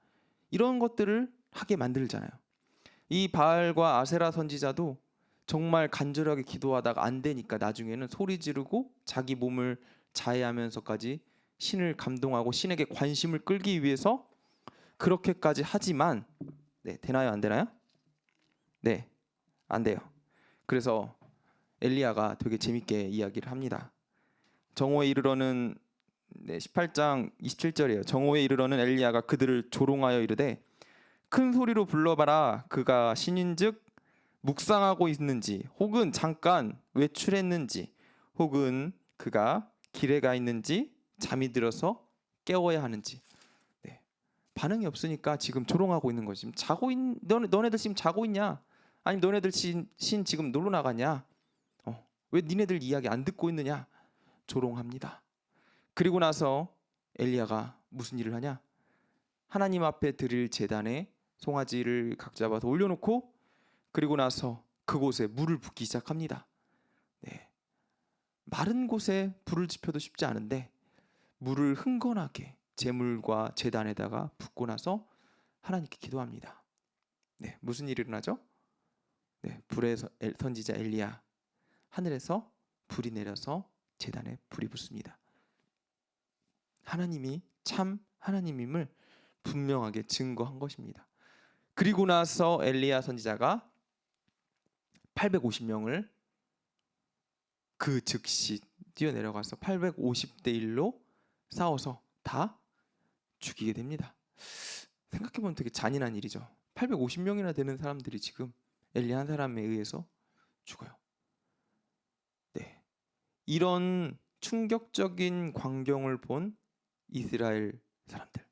이런 것들을 하게 만들잖아요. 이 바알과 아세라 선지자도 정말 간절하게 기도하다가 안 되니까 나중에는 소리 지르고 자기 몸을 자해하면서까지 신을 감동하고 신에게 관심을 끌기 위해서 그렇게까지 하지만 되나요? 안 되나요? 네, 안 돼요. 그래서 엘리야가 되게 재밌게 이야기를 합니다. 정오에 이르러는 18장 27절이에요. 정오에 이르러는 엘리야가 그들을 조롱하여 이르되 큰 소리로 불러봐라. 그가 신인즉 묵상하고 있는지 혹은 잠깐 외출했는지 혹은 그가 길에 가 있는지 잠이 들어서 깨워야 하는지. 반응이 없으니까 지금 조롱하고 있는 거지. 지금 너네들 지금 자고 있냐? 아니면 너네들 신 지금 놀러 나갔냐? 왜 니네들 이야기 안 듣고 있느냐? 조롱합니다. 그리고 나서 엘리야가 무슨 일을 하냐? 하나님 앞에 드릴 제단에 송아지를 각 잡아서 올려놓고 그리고 나서 그곳에 물을 붓기 시작합니다. 마른 곳에 불을 지펴도 쉽지 않은데 물을 흥건하게 제물과 제단에다가 붓고 나서 하나님께 기도합니다. 네, 무슨 일이 일어나죠? 네, 불의 선지자 엘리야, 하늘에서 불이 내려서 제단에 불이 붙습니다. 하나님이 참 하나님임을 분명하게 증거한 것입니다. 그리고 나서 엘리야 선지자가 850명을 그 즉시 뛰어내려가서 850대 1로 싸워서 다 죽이게 됩니다. 생각해보면 되게 잔인한 일이죠. 850명이나 되는 사람들이 지금 엘리야 한 사람에 의해서 죽어요. 네, 이런 충격적인 광경을 본 이스라엘 사람들,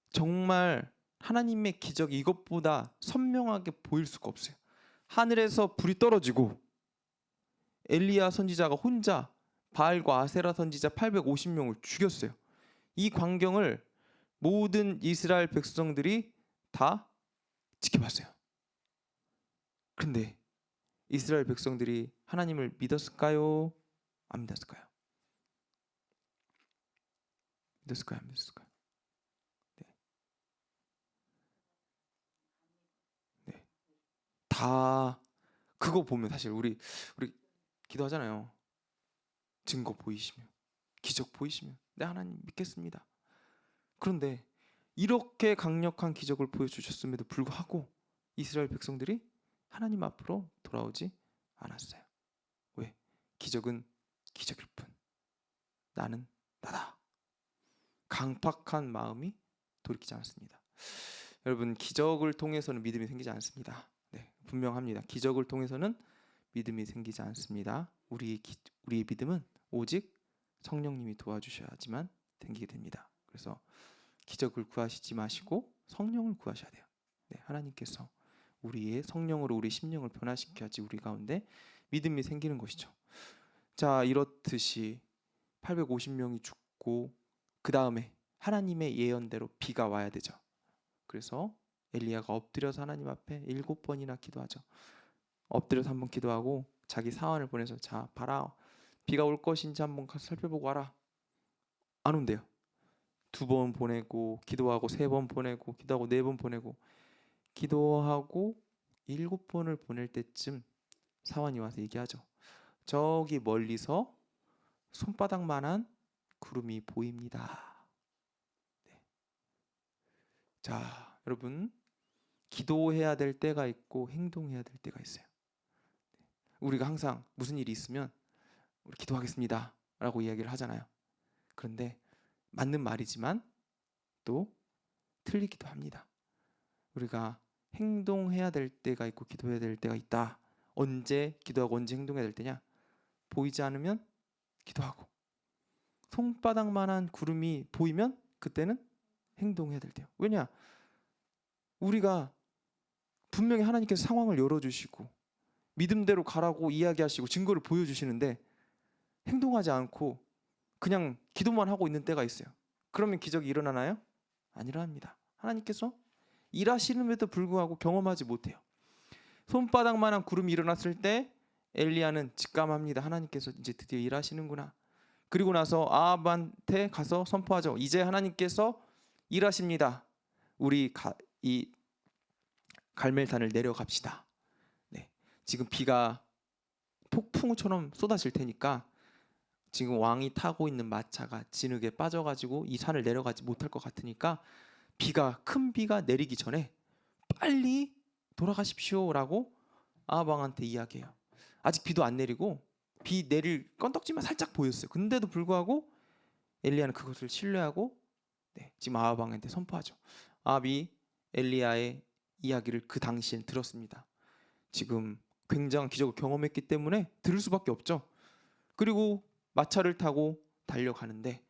정말 하나님의 기적이 이것보다 선명하게 보일 수가 없어요. 하늘에서 불이 떨어지고 엘리야 선지자가 혼자 바알과 아세라 선지자 850명을 죽였어요. 이 광경을 모든 이스라엘 백성들이 다 지켜봤어요. 그런데 이스라엘 백성들이 하나님을 믿었을까요? 안 믿었을까요? 믿었을까요? 안 믿었을까요? 네. 네. 다 그거 보면 사실 우리 기도하잖아요. 증거 보이시면, 기적 보이시면 네, 하나님 믿겠습니다. 그런데 이렇게 강력한 기적을 보여주셨음에도 불구하고 이스라엘 백성들이 하나님 앞으로 돌아오지 않았어요. 왜? 기적은 기적일 뿐, 나는 나다. 강팍한 마음이 돌이키지 않았습니다. 여러분, 기적을 통해서는 믿음이 생기지 않습니다. 네, 분명합니다. 기적을 통해서는 믿음이 생기지 않습니다. 우리의 믿음은 오직 성령님이 도와주셔야지만 생기게 됩니다. 그래서 기적을 구하시지 마시고 성령을 구하셔야 돼요. 네, 하나님께서 우리의 성령으로 우리 심령을 변화시켜야지 우리 가운데 믿음이 생기는 것이죠. 자, 이렇듯이 850명이 죽고 그 다음에 하나님의 예언대로 비가 와야 되죠. 그래서 엘리야가 엎드려서 하나님 앞에 7번이나 기도하죠. 엎드려서 한번 기도하고 자기 사환을 보내서 자 봐라, 비가 올 것인지 한번 가서 살펴보고 와라. 안 온대요. 2번 보내고 기도하고 3번 보내고 기도하고 4번 보내고 기도하고 7번을 보낼 때쯤 사환이 와서 얘기하죠. 저기 멀리서 손바닥만한 구름이 보입니다. 네. 자, 여러분, 기도해야 될 때가 있고 행동해야 될 때가 있어요. 우리가 항상 무슨 일이 있으면 우리 기도하겠습니다 라고 이야기를 하잖아요. 그런데 맞는 말이지만 또 틀리기도 합니다. 우리가 행동해야 될 때가 있고 기도해야 될 때가 있다. 언제 기도하고 언제 행동해야 될 때냐? 보이지 않으면 기도하고 손바닥만한 구름이 보이면 그때는 행동해야 될 때요. 왜냐? 우리가 분명히 하나님께서 상황을 열어주시고 믿음대로 가라고 이야기하시고 증거를 보여주시는데 행동하지 않고 그냥 기도만 하고 있는 때가 있어요. 그러면 기적이 일어나나요? 안 일어납니다. 하나님께서 일하시는데도 불구하고 경험하지 못해요. 손바닥만한 구름이 일어났을 때 엘리야는 직감합니다. 하나님께서 이제 드디어 일하시는구나. 그리고 나서 아합한테 가서 선포하죠. 이제 하나님께서 일하십니다. 우리 이 갈멜산을 내려갑시다. 네, 지금 비가 폭풍우처럼 쏟아질 테니까 지금 왕이 타고 있는 마차가 진흙에 빠져가지고 이 산을 내려가지 못할 것 같으니까 큰 비가 내리기 전에 빨리 돌아가십시오라고 아합 왕한테 이야기해요. 아직 비도 안 내리고 비 내릴 건덕지만 살짝 보였어요. 근데도 불구하고 엘리야는 그것을 신뢰하고 지금 아합 왕한테 선포하죠. 아합이 엘리야의 이야기를 그 당시엔 들었습니다. 지금 굉장한 기적을 경험했기 때문에 들을 수밖에 없죠. 그리고 마차를 타고 달려가는데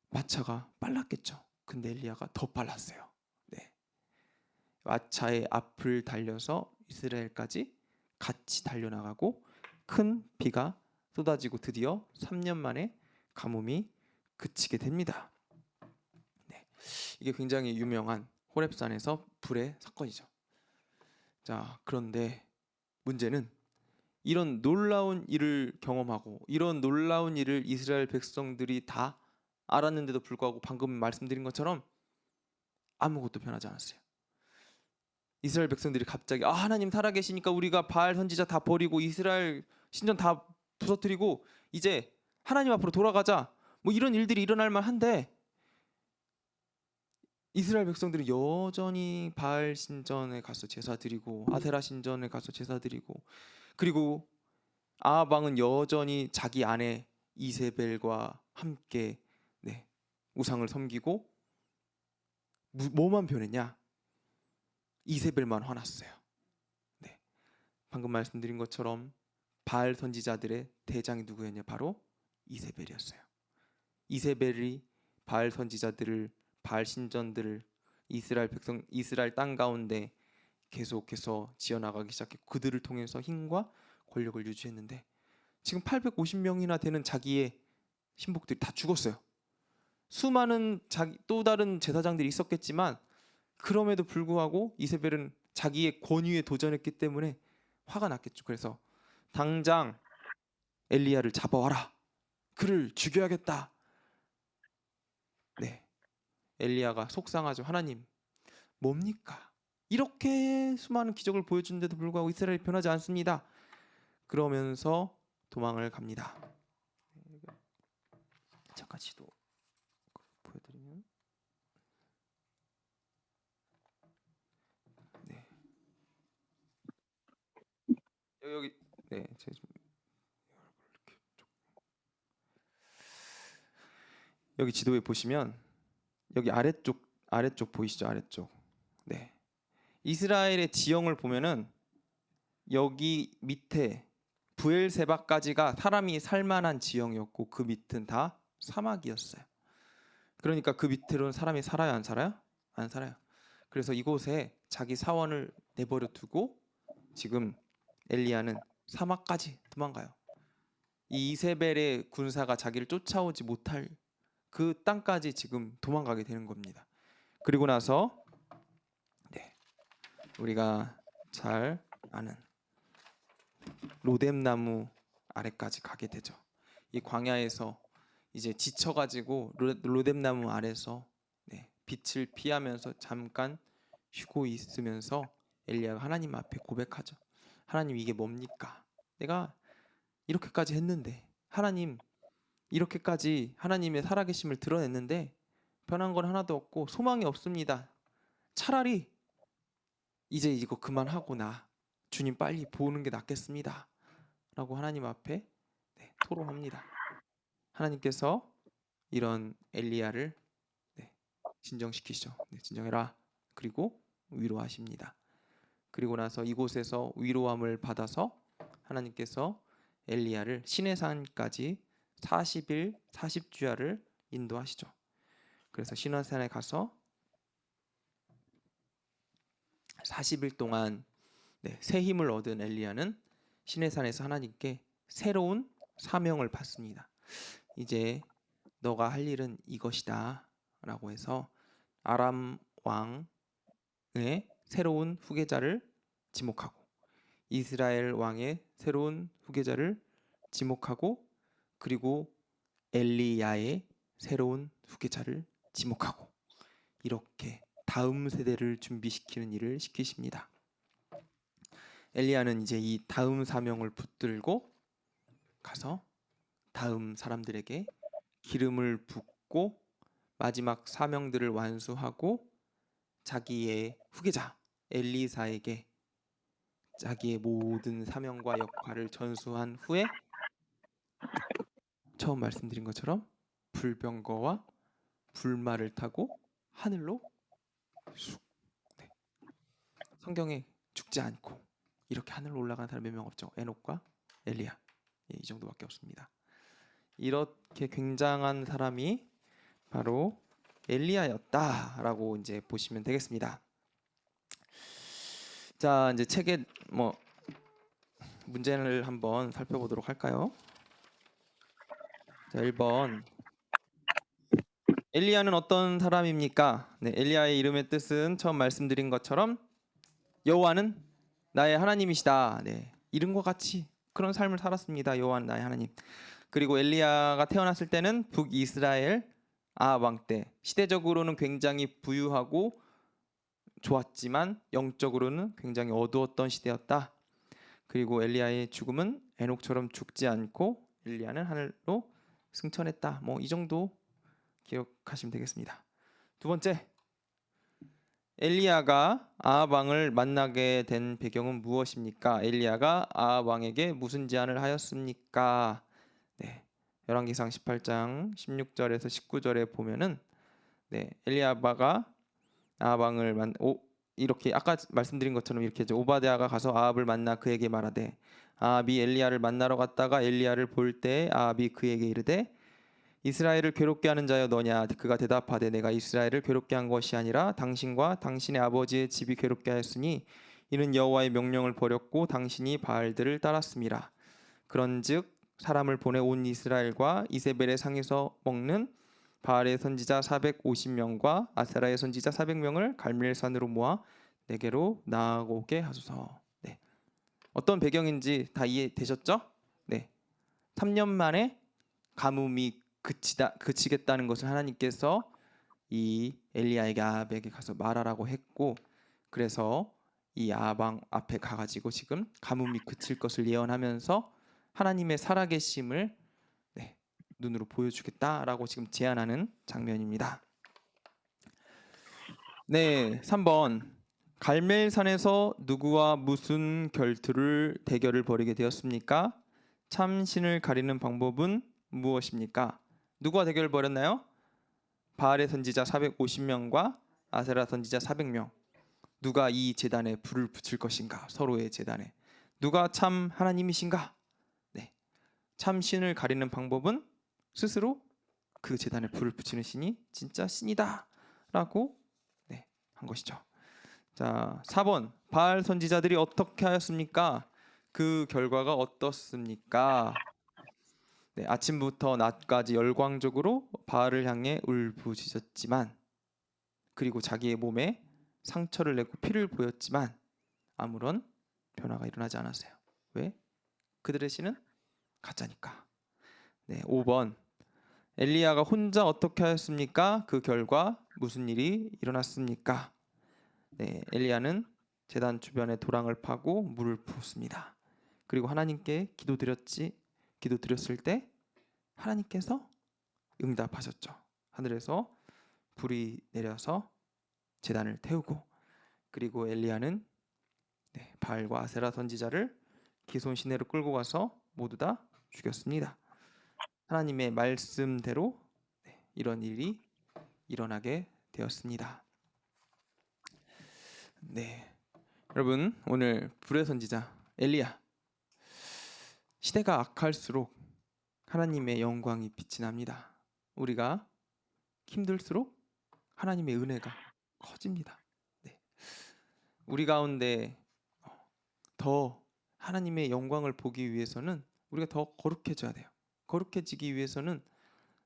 마차가 빨랐겠죠. 근데 엘리야가 더 빨랐어요. 네. 마차의 앞을 달려서 이스라엘까지 같이 달려나가고 큰 비가 쏟아지고 드디어 3년 만에 가뭄이 그치게 됩니다. 네. 이게 굉장히 유명한 호렙산에서 불의 사건이죠. 자, 그런데 문제는 이런 놀라운 일을 경험하고 이런 놀라운 일을 이스라엘 백성들이 다 알았는데도 불구하고 방금 말씀드린 것처럼 아무것도 변하지 않았어요. 이스라엘 백성들이 갑자기 하나님 살아계시니까 우리가 바알 선지자 다 버리고 이스라엘 신전 다 부서뜨리고 이제 하나님 앞으로 돌아가자, 뭐 이런 일들이 일어날 만한데 이스라엘 백성들이 여전히 바알 신전에 가서 제사 드리고 아세라 신전에 가서 제사 드리고, 그리고 아합 왕은 여전히 자기 아내 이세벨과 함께 우상을 섬기고, 뭐만 변했냐? 이세벨만 화났어요. 방금 말씀드린 것처럼 바알 선지자들의 대장이 누구였냐? 바로 이세벨이었어요. 이세벨이 바알 선지자들을, 바알 신전들을 이스라엘 땅 가운데 계속해서 지어나가기 시작했고 그들을 통해서 힘과 권력을 유지했는데 지금 850명이나 되는 자기의 신복들이 다 죽었어요. 수많은 또 다른 제사장들이 있었겠지만 그럼에도 불구하고 이세벨은 자기의 권위에 도전했기 때문에 화가 났겠죠. 그래서 당장 엘리야를 잡아와라. 그를 죽여야겠다. 엘리야가 속상하죠. 하나님, 뭡니까? 이렇게 수많은 기적을 보여주는데도 불구하고 이스라엘이 변하지 않습니다. 그러면서 도망을 갑니다. 잠깐 지도 보여드리면, 여기 여기 지도에 보시면 여기 아래쪽 보이시죠? 아래쪽. 이스라엘의 지형을 보면은 여기 밑에 부엘세바까지가 사람이 살만한 지형이었고 그 밑은 다 사막이었어요. 그러니까 그 밑으로는 사람이 살아요, 안 살아요? 안 살아요. 그래서 이곳에 자기 사원을 내버려 두고 지금 엘리야는 사막까지 도망가요. 이 이세벨의 군사가 자기를 쫓아오지 못할 그 땅까지 지금 도망가게 되는 겁니다. 그리고 나서 우리가 잘 아는 로뎀나무 아래까지 가게 되죠. 이 광야에서 이제 지쳐가지고 로뎀나무 아래서 빛을 피하면서 잠깐 쉬고 있으면서 엘리야가 하나님 앞에 고백하죠. 하나님, 이게 뭡니까? 내가 이렇게까지 했는데, 하나님 이렇게까지 하나님의 살아계심을 드러냈는데 변한 건 하나도 없고 소망이 없습니다. 차라리 이제 이거 그만하고 주님 빨리 보는 게 낫겠습니다 라고 하나님 앞에 토로합니다. 하나님께서 이런 엘리야를 진정시키시죠. 진정해라. 그리고 위로하십니다. 그리고 나서 이곳에서 위로함을 받아서 하나님께서 엘리야를 시내산까지 40일 40주야를 인도하시죠. 그래서 시내산에 가서 40일 동안 새 힘을 얻은 엘리야는 시내산에서 하나님께 새로운 사명을 받습니다. 이제 너가 할 일은 이것이다 라고 해서 아람 왕의 새로운 후계자를 지목하고 이스라엘 왕의 새로운 후계자를 지목하고 그리고 엘리야의 새로운 후계자를 지목하고 이렇게 다음 세대를 준비시키는 일을 시키십니다. 엘리야는 이제 이 다음 사명을 붙들고 가서 다음 사람들에게 기름을 붓고 마지막 사명들을 완수하고 자기의 후계자 엘리사에게 자기의 모든 사명과 역할을 전수한 후에 처음 말씀드린 것처럼 불병거와 불말을 타고 하늘로 쑥. 성경에 죽지 않고 이렇게 하늘로 올라간 사람 몇 명 없죠. 에녹과 엘리야, 이 정도밖에 없습니다. 이렇게 굉장한 사람이 바로 엘리야였다라고 이제 보시면 되겠습니다. 자, 이제 책의 문제를 한번 살펴보도록 할까요? 자, 1번. 엘리야는 어떤 사람입니까? 엘리야의 이름의 뜻은 처음 말씀드린 것처럼 여호와는 나의 하나님이시다. 이름과 같이 그런 삶을 살았습니다. 여호와 나의 하나님. 그리고 엘리야가 태어났을 때는 북이스라엘 아합 왕 때, 시대적으로는 굉장히 부유하고 좋았지만 영적으로는 굉장히 어두웠던 시대였다. 그리고 엘리야의 죽음은 에녹처럼 죽지 않고 엘리야는 하늘로 승천했다. 뭐 이 정도 기억하시면 되겠습니다. 두 번째, 엘리야가 아합 왕을 만나게 된 배경은 무엇입니까? 엘리야가 아합 왕에게 무슨 제안을 하였습니까? 네, 열왕기상 18장 16절에서 19절에 보면은 엘리야가 아합 왕을 이렇게 아까 말씀드린 것처럼 이렇게 오바댜가 가서 아합을 만나 그에게 말하되 아합이 엘리야를 만나러 갔다가 엘리야를 볼 때에 아합이 그에게 이르되 이스라엘을 괴롭게 하는 자여 너냐? 그가 대답하되 내가 이스라엘을 괴롭게 한 것이 아니라 당신과 당신의 아버지의 집이 괴롭게 하였으니 이는 여호와의 명령을 버렸고 당신이 바알들을 따랐음이라. 그런즉 사람을 보내 온 이스라엘과 이세벨의 상에서 먹는 바알의 선지자 450명과 아세라의 선지자 400명을 갈멜산으로 모아 내게로 나아오게 하소서. 네. 어떤 배경인지 다 이해되셨죠? 네. 3년 만에 가뭄이 그치겠다는 것을 하나님께서 이 엘리야에게 아합에게 가서 말하라고 했고, 그래서 이 아합 왕 앞에 가가지고 지금 가뭄이 그칠 것을 예언하면서 하나님의 살아계심을 눈으로 보여주겠다라고 지금 제안하는 장면입니다. 네, 3번. 갈멜산에서 누구와 무슨 대결을 벌이게 되었습니까? 참 신을 가리는 방법은 무엇입니까? 누구와 대결을 벌였나요? 바알의 선지자 450명과 아세라 선지자 400명. 누가 이 제단에 불을 붙일 것인가? 서로의 제단에. 누가 참 하나님이신가? 네. 참 신을 가리는 방법은 스스로 그 제단에 불을 붙이는 신이 진짜 신이다 라고 한 것이죠. 자, 4번. 바알 선지자들이 어떻게 하였습니까? 그 결과가 어떻습니까? 네, 아침부터 낮까지 열광적으로 바알을 향해 울부짖었지만, 그리고 자기의 몸에 상처를 내고 피를 보였지만 아무런 변화가 일어나지 않았어요. 왜? 그들의 신은 가짜니까. 네, 5번. 엘리야가 혼자 어떻게 하였습니까? 그 결과 무슨 일이 일어났습니까? 네, 엘리야는 제단 주변에 도랑을 파고 물을 부었습니다. 그리고 하나님께 기도드렸을 때 하나님께서 응답하셨죠. 하늘에서 불이 내려서 제단을 태우고, 그리고 엘리야는 바알과 아세라 선지자를 기손 시내로 끌고 가서 모두 다 죽였습니다. 하나님의 말씀대로 이런 일이 일어나게 되었습니다. 네, 여러분, 오늘 불의 선지자 엘리야, 시대가 악할수록 하나님의 영광이 빛이 납니다. 우리가 힘들수록 하나님의 은혜가 커집니다. 네. 우리 가운데 더 하나님의 영광을 보기 위해서는 우리가 더 거룩해져야 돼요. 거룩해지기 위해서는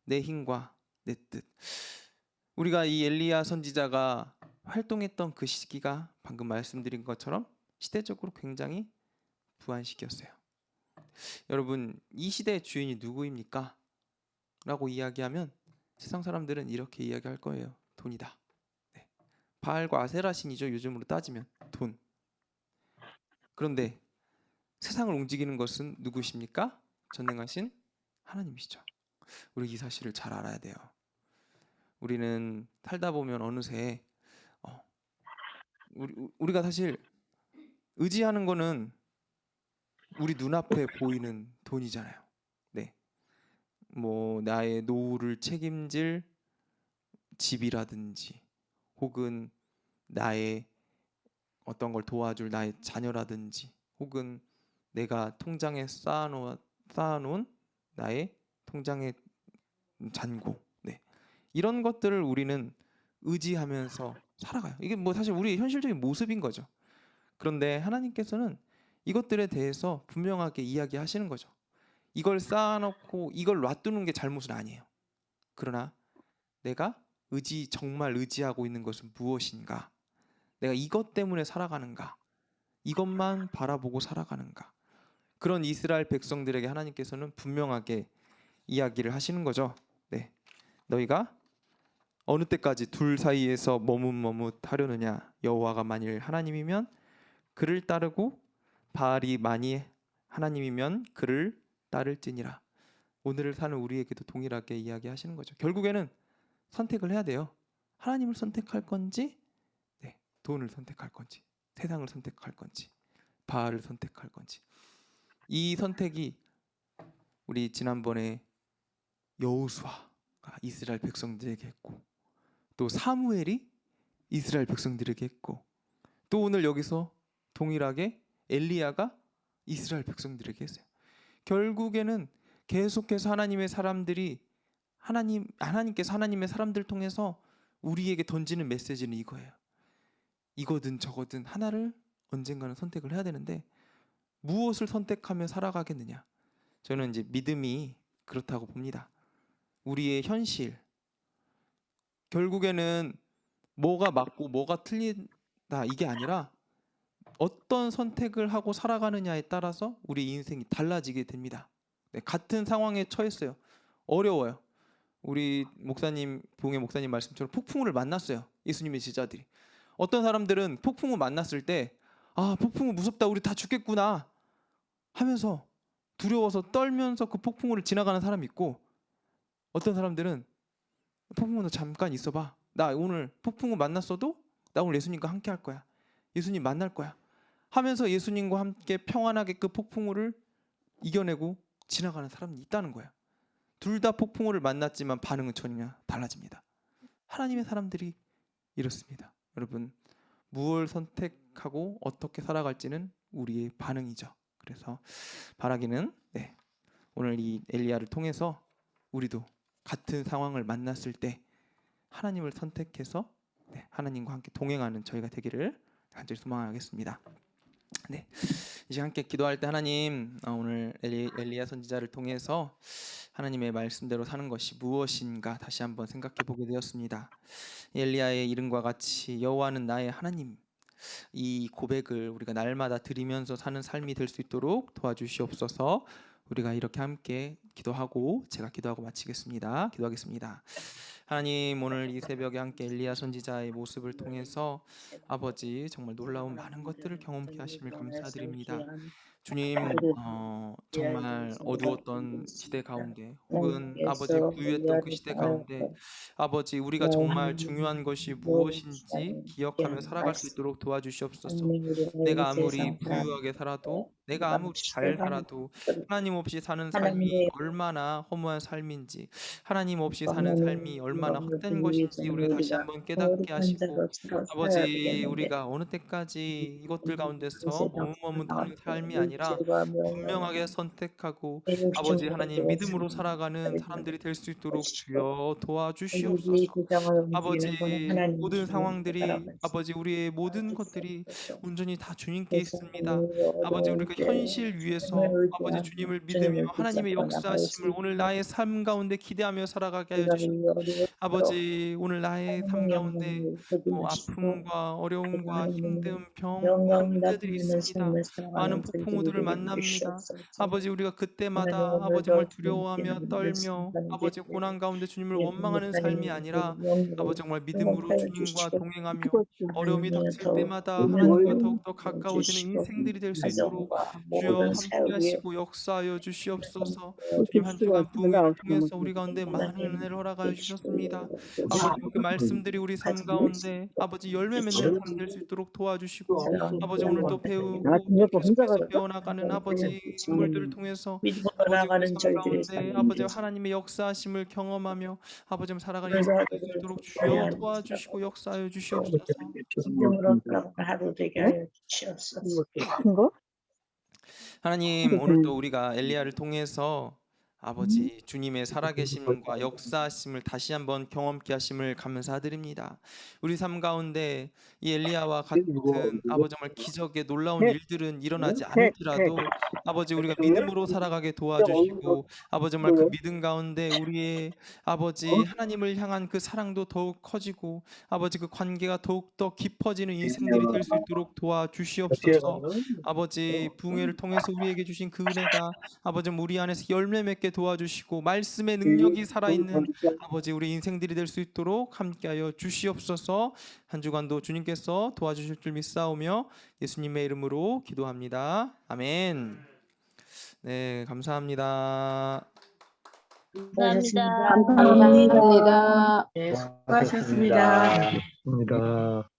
내 힘과 내 뜻. 우리가 이 엘리야 선지자가 활동했던 그 시기가 방금 말씀드린 것처럼 시대적으로 굉장히 부한 시기였어요. 여러분, 이 시대의 주인이 누구입니까? 라고 이야기하면 세상 사람들은 이렇게 이야기할 거예요. 돈이다. 네. 바알과 아세라 신이죠. 요즘으로 따지면 돈. 그런데 세상을 움직이는 것은 누구십니까? 전능하신 하나님이시죠. 우리 이 사실을 잘 알아야 돼요. 우리는 살다 보면 어느새 우리가 사실 의지하는 거는 우리 눈앞에 보이는 돈이잖아요. 네. 뭐 나의 노후를 책임질 집이라든지, 혹은 나의 어떤 걸 도와줄 나의 자녀라든지, 혹은 내가 통장에 쌓아놓은 나의 통장의 잔고, 이런 것들을 우리는 의지하면서 살아가요. 이게 뭐 사실 우리의 현실적인 모습인 거죠. 그런데 하나님께서는 이것들에 대해서 분명하게 이야기하시는 거죠. 이걸 쌓아놓고 이걸 놔두는 게 잘못은 아니에요. 그러나 내가 정말 의지하고 있는 것은 무엇인가? 내가 이것 때문에 살아가는가? 이것만 바라보고 살아가는가? 그런 이스라엘 백성들에게 하나님께서는 분명하게 이야기를 하시는 거죠. 네, 너희가 어느 때까지 둘 사이에서 머뭇머뭇하려느냐. 여호와가 만일 하나님이면 그를 따르고 바알이 만일 하나님이면 그를 따를지니라. 오늘을 사는 우리에게도 동일하게 이야기하시는 거죠. 결국에는 선택을 해야 돼요. 하나님을 선택할 건지, 네, 돈을 선택할 건지, 세상을 선택할 건지, 바알을 선택할 건지. 이 선택이 우리 지난번에 여호수아가 이스라엘 백성들에게 했고, 또 사무엘이 이스라엘 백성들에게 했고, 또 오늘 여기서 동일하게 엘리야가 이스라엘 백성들에게 했어요. 결국에는 계속해서 하나님의 사람들이 하나님께서 하나님의 사람들 통해서 우리에게 던지는 메시지는 이거예요. 이거든 저거든 하나를 언젠가는 선택을 해야 되는데 무엇을 선택하며 살아가겠느냐? 저는 이제 믿음이 그렇다고 봅니다. 우리의 현실, 결국에는 뭐가 맞고 뭐가 틀리다 이게 아니라 어떤 선택을 하고 살아가느냐에 따라서 우리 인생이 달라지게 됩니다. 네, 같은 상황에 처했어요. 어려워요. 우리 목사님, 부흥의 목사님 말씀처럼 폭풍우를 만났어요. 예수님의 제자들이. 어떤 사람들은 폭풍우 만났을 때 폭풍우 무섭다, 우리 다 죽겠구나 하면서 두려워서 떨면서 그 폭풍우를 지나가는 사람이 있고, 어떤 사람들은 폭풍우 너 잠깐 있어봐, 나 오늘 폭풍우 만났어도 나 오늘 예수님과 함께 할 거야, 예수님 만날 거야 하면서 예수님과 함께 평안하게 그 폭풍우를 이겨내고 지나가는 사람이 있다는 거예요. 둘 다 폭풍우를 만났지만 반응은 전혀 달라집니다. 하나님의 사람들이 이렇습니다. 여러분, 무엇을 선택하고 어떻게 살아갈지는 우리의 반응이죠. 그래서 바라기는 오늘 이 엘리야를 통해서 우리도 같은 상황을 만났을 때 하나님을 선택해서 하나님과 함께 동행하는 저희가 되기를 간절히 소망하겠습니다. 네, 이제 함께 기도할 때 하나님, 오늘 엘리야 선지자를 통해서 하나님의 말씀대로 사는 것이 무엇인가 다시 한번 생각해 보게 되었습니다. 엘리야의 이름과 같이 여호와는 나의 하나님, 이 고백을 우리가 날마다 드리면서 사는 삶이 될 수 있도록 도와주시옵소서. 우리가 이렇게 함께 기도하고 제가 기도하고 마치겠습니다. 기도하겠습니다. 하나님, 오늘 이 새벽에 함께 엘리야 선지자의 모습을 통해서 아버지 정말 놀라운 많은 것들을 경험케 하심을 감사드립니다. 주님, 정말 어두웠던 시대 가운데 혹은 아버지 부유했던 그 시대 가운데 아버지 우리가 정말 중요한 것이 무엇인지 기억하며 살아갈 수 있도록 도와주시옵소서. 내가 아무리 부유하게 살아도, 내가 아무리 잘 살아도 하나님 없이 사는 삶이 얼마나 허무한 삶인지, 하나님 없이 사는 삶이 얼마나 헛된 것인지 우리가 다시 한번 깨닫게 하시고, 아버지 우리가 어느 때까지 이것들 가운데서 머뭇머뭇하는 삶이 아니라 분명하게 선택하고 아버지 하나님 믿음으로 살아가는 사람들이 될 수 있도록 주여 도와주시옵소서. 아버지 모든 상황들이, 아버지 우리의 모든 것들이 온전히 다 주님께 있습니다. 아버지 우리가 현실 위에서 아버지 주님을 믿으며 하나님의 역사하심을 오늘 나의 삶 가운데 기대하며 살아가게 하여 주시옵소서. 아버지 오늘 나의 삶 가운데 아픔과 어려움과 힘듦, 병, 많은 문제들이 있습니다. 많은 폭풍우들을 만납니다. 아버지 우리가 그때마다 아버지 정말 두려워하며 떨며 아버지 고난 가운데 주님을 원망하는 삶이 아니라 아버지 정말 믿음으로 주님과 동행하며 어려움이 닥칠 때마다 하나님과 더욱더 가까워지는 인생들이 될 수 있도록 주여 함께 하시고 역사하여 주시옵소서. 주님 한 주간 부흥을 통해서 우리 가운데 많은 은혜를 허락하여 주셨습니다. 아버지 그 말씀들이 우리 삶 가운데 아버지 열매 맺는 삶 될 수 있도록 도와주시고, 아버지 오늘 또 배우고 계속해서 배워나가는 아버지 인물들을 통해서 아버지 우리 삶 가운데 아버지 하나님의 역사하심을 경험하며 아버지 살아가는 인생 될 수 있도록 주여 도와주시고 역사하여 주시옵소서. 하루 되게 하여 주시옵소서. 하나님 오늘 또 우리가 엘리야를 통해서 아버지 주님의 살아계심과 역사하심을 다시 한번 경험케 하심을 감사드립니다. 우리 삶 가운데 이 엘리야와 같은 아버지 정말 기적의 놀라운 일들은 일어나지 않을지라도 아버지 우리가 믿음으로 살아가게 도와주시고 아버지 정말 그 믿음 가운데 우리의 아버지 하나님을 향한 그 사랑도 더욱 커지고 아버지 그 관계가 더욱 더 깊어지는 인생들이 될 수 있도록 도와주시옵소서. 아버지 부흥회를 통해서 우리에게 주신 그 은혜가 아버지 우리 안에서 열매 맺게 도와주시고 말씀의 능력이 살아있는 아버지 우리 인생들이 될 수 있도록 함께하여 주시옵소서. 한 주간도 주님께서 도와주실 줄 믿사오며 예수님의 이름으로 기도합니다. 아멘. 네, 감사합니다. 감사합니다. 감사합니다. 네, 수고하셨습니다. 고맙습니다.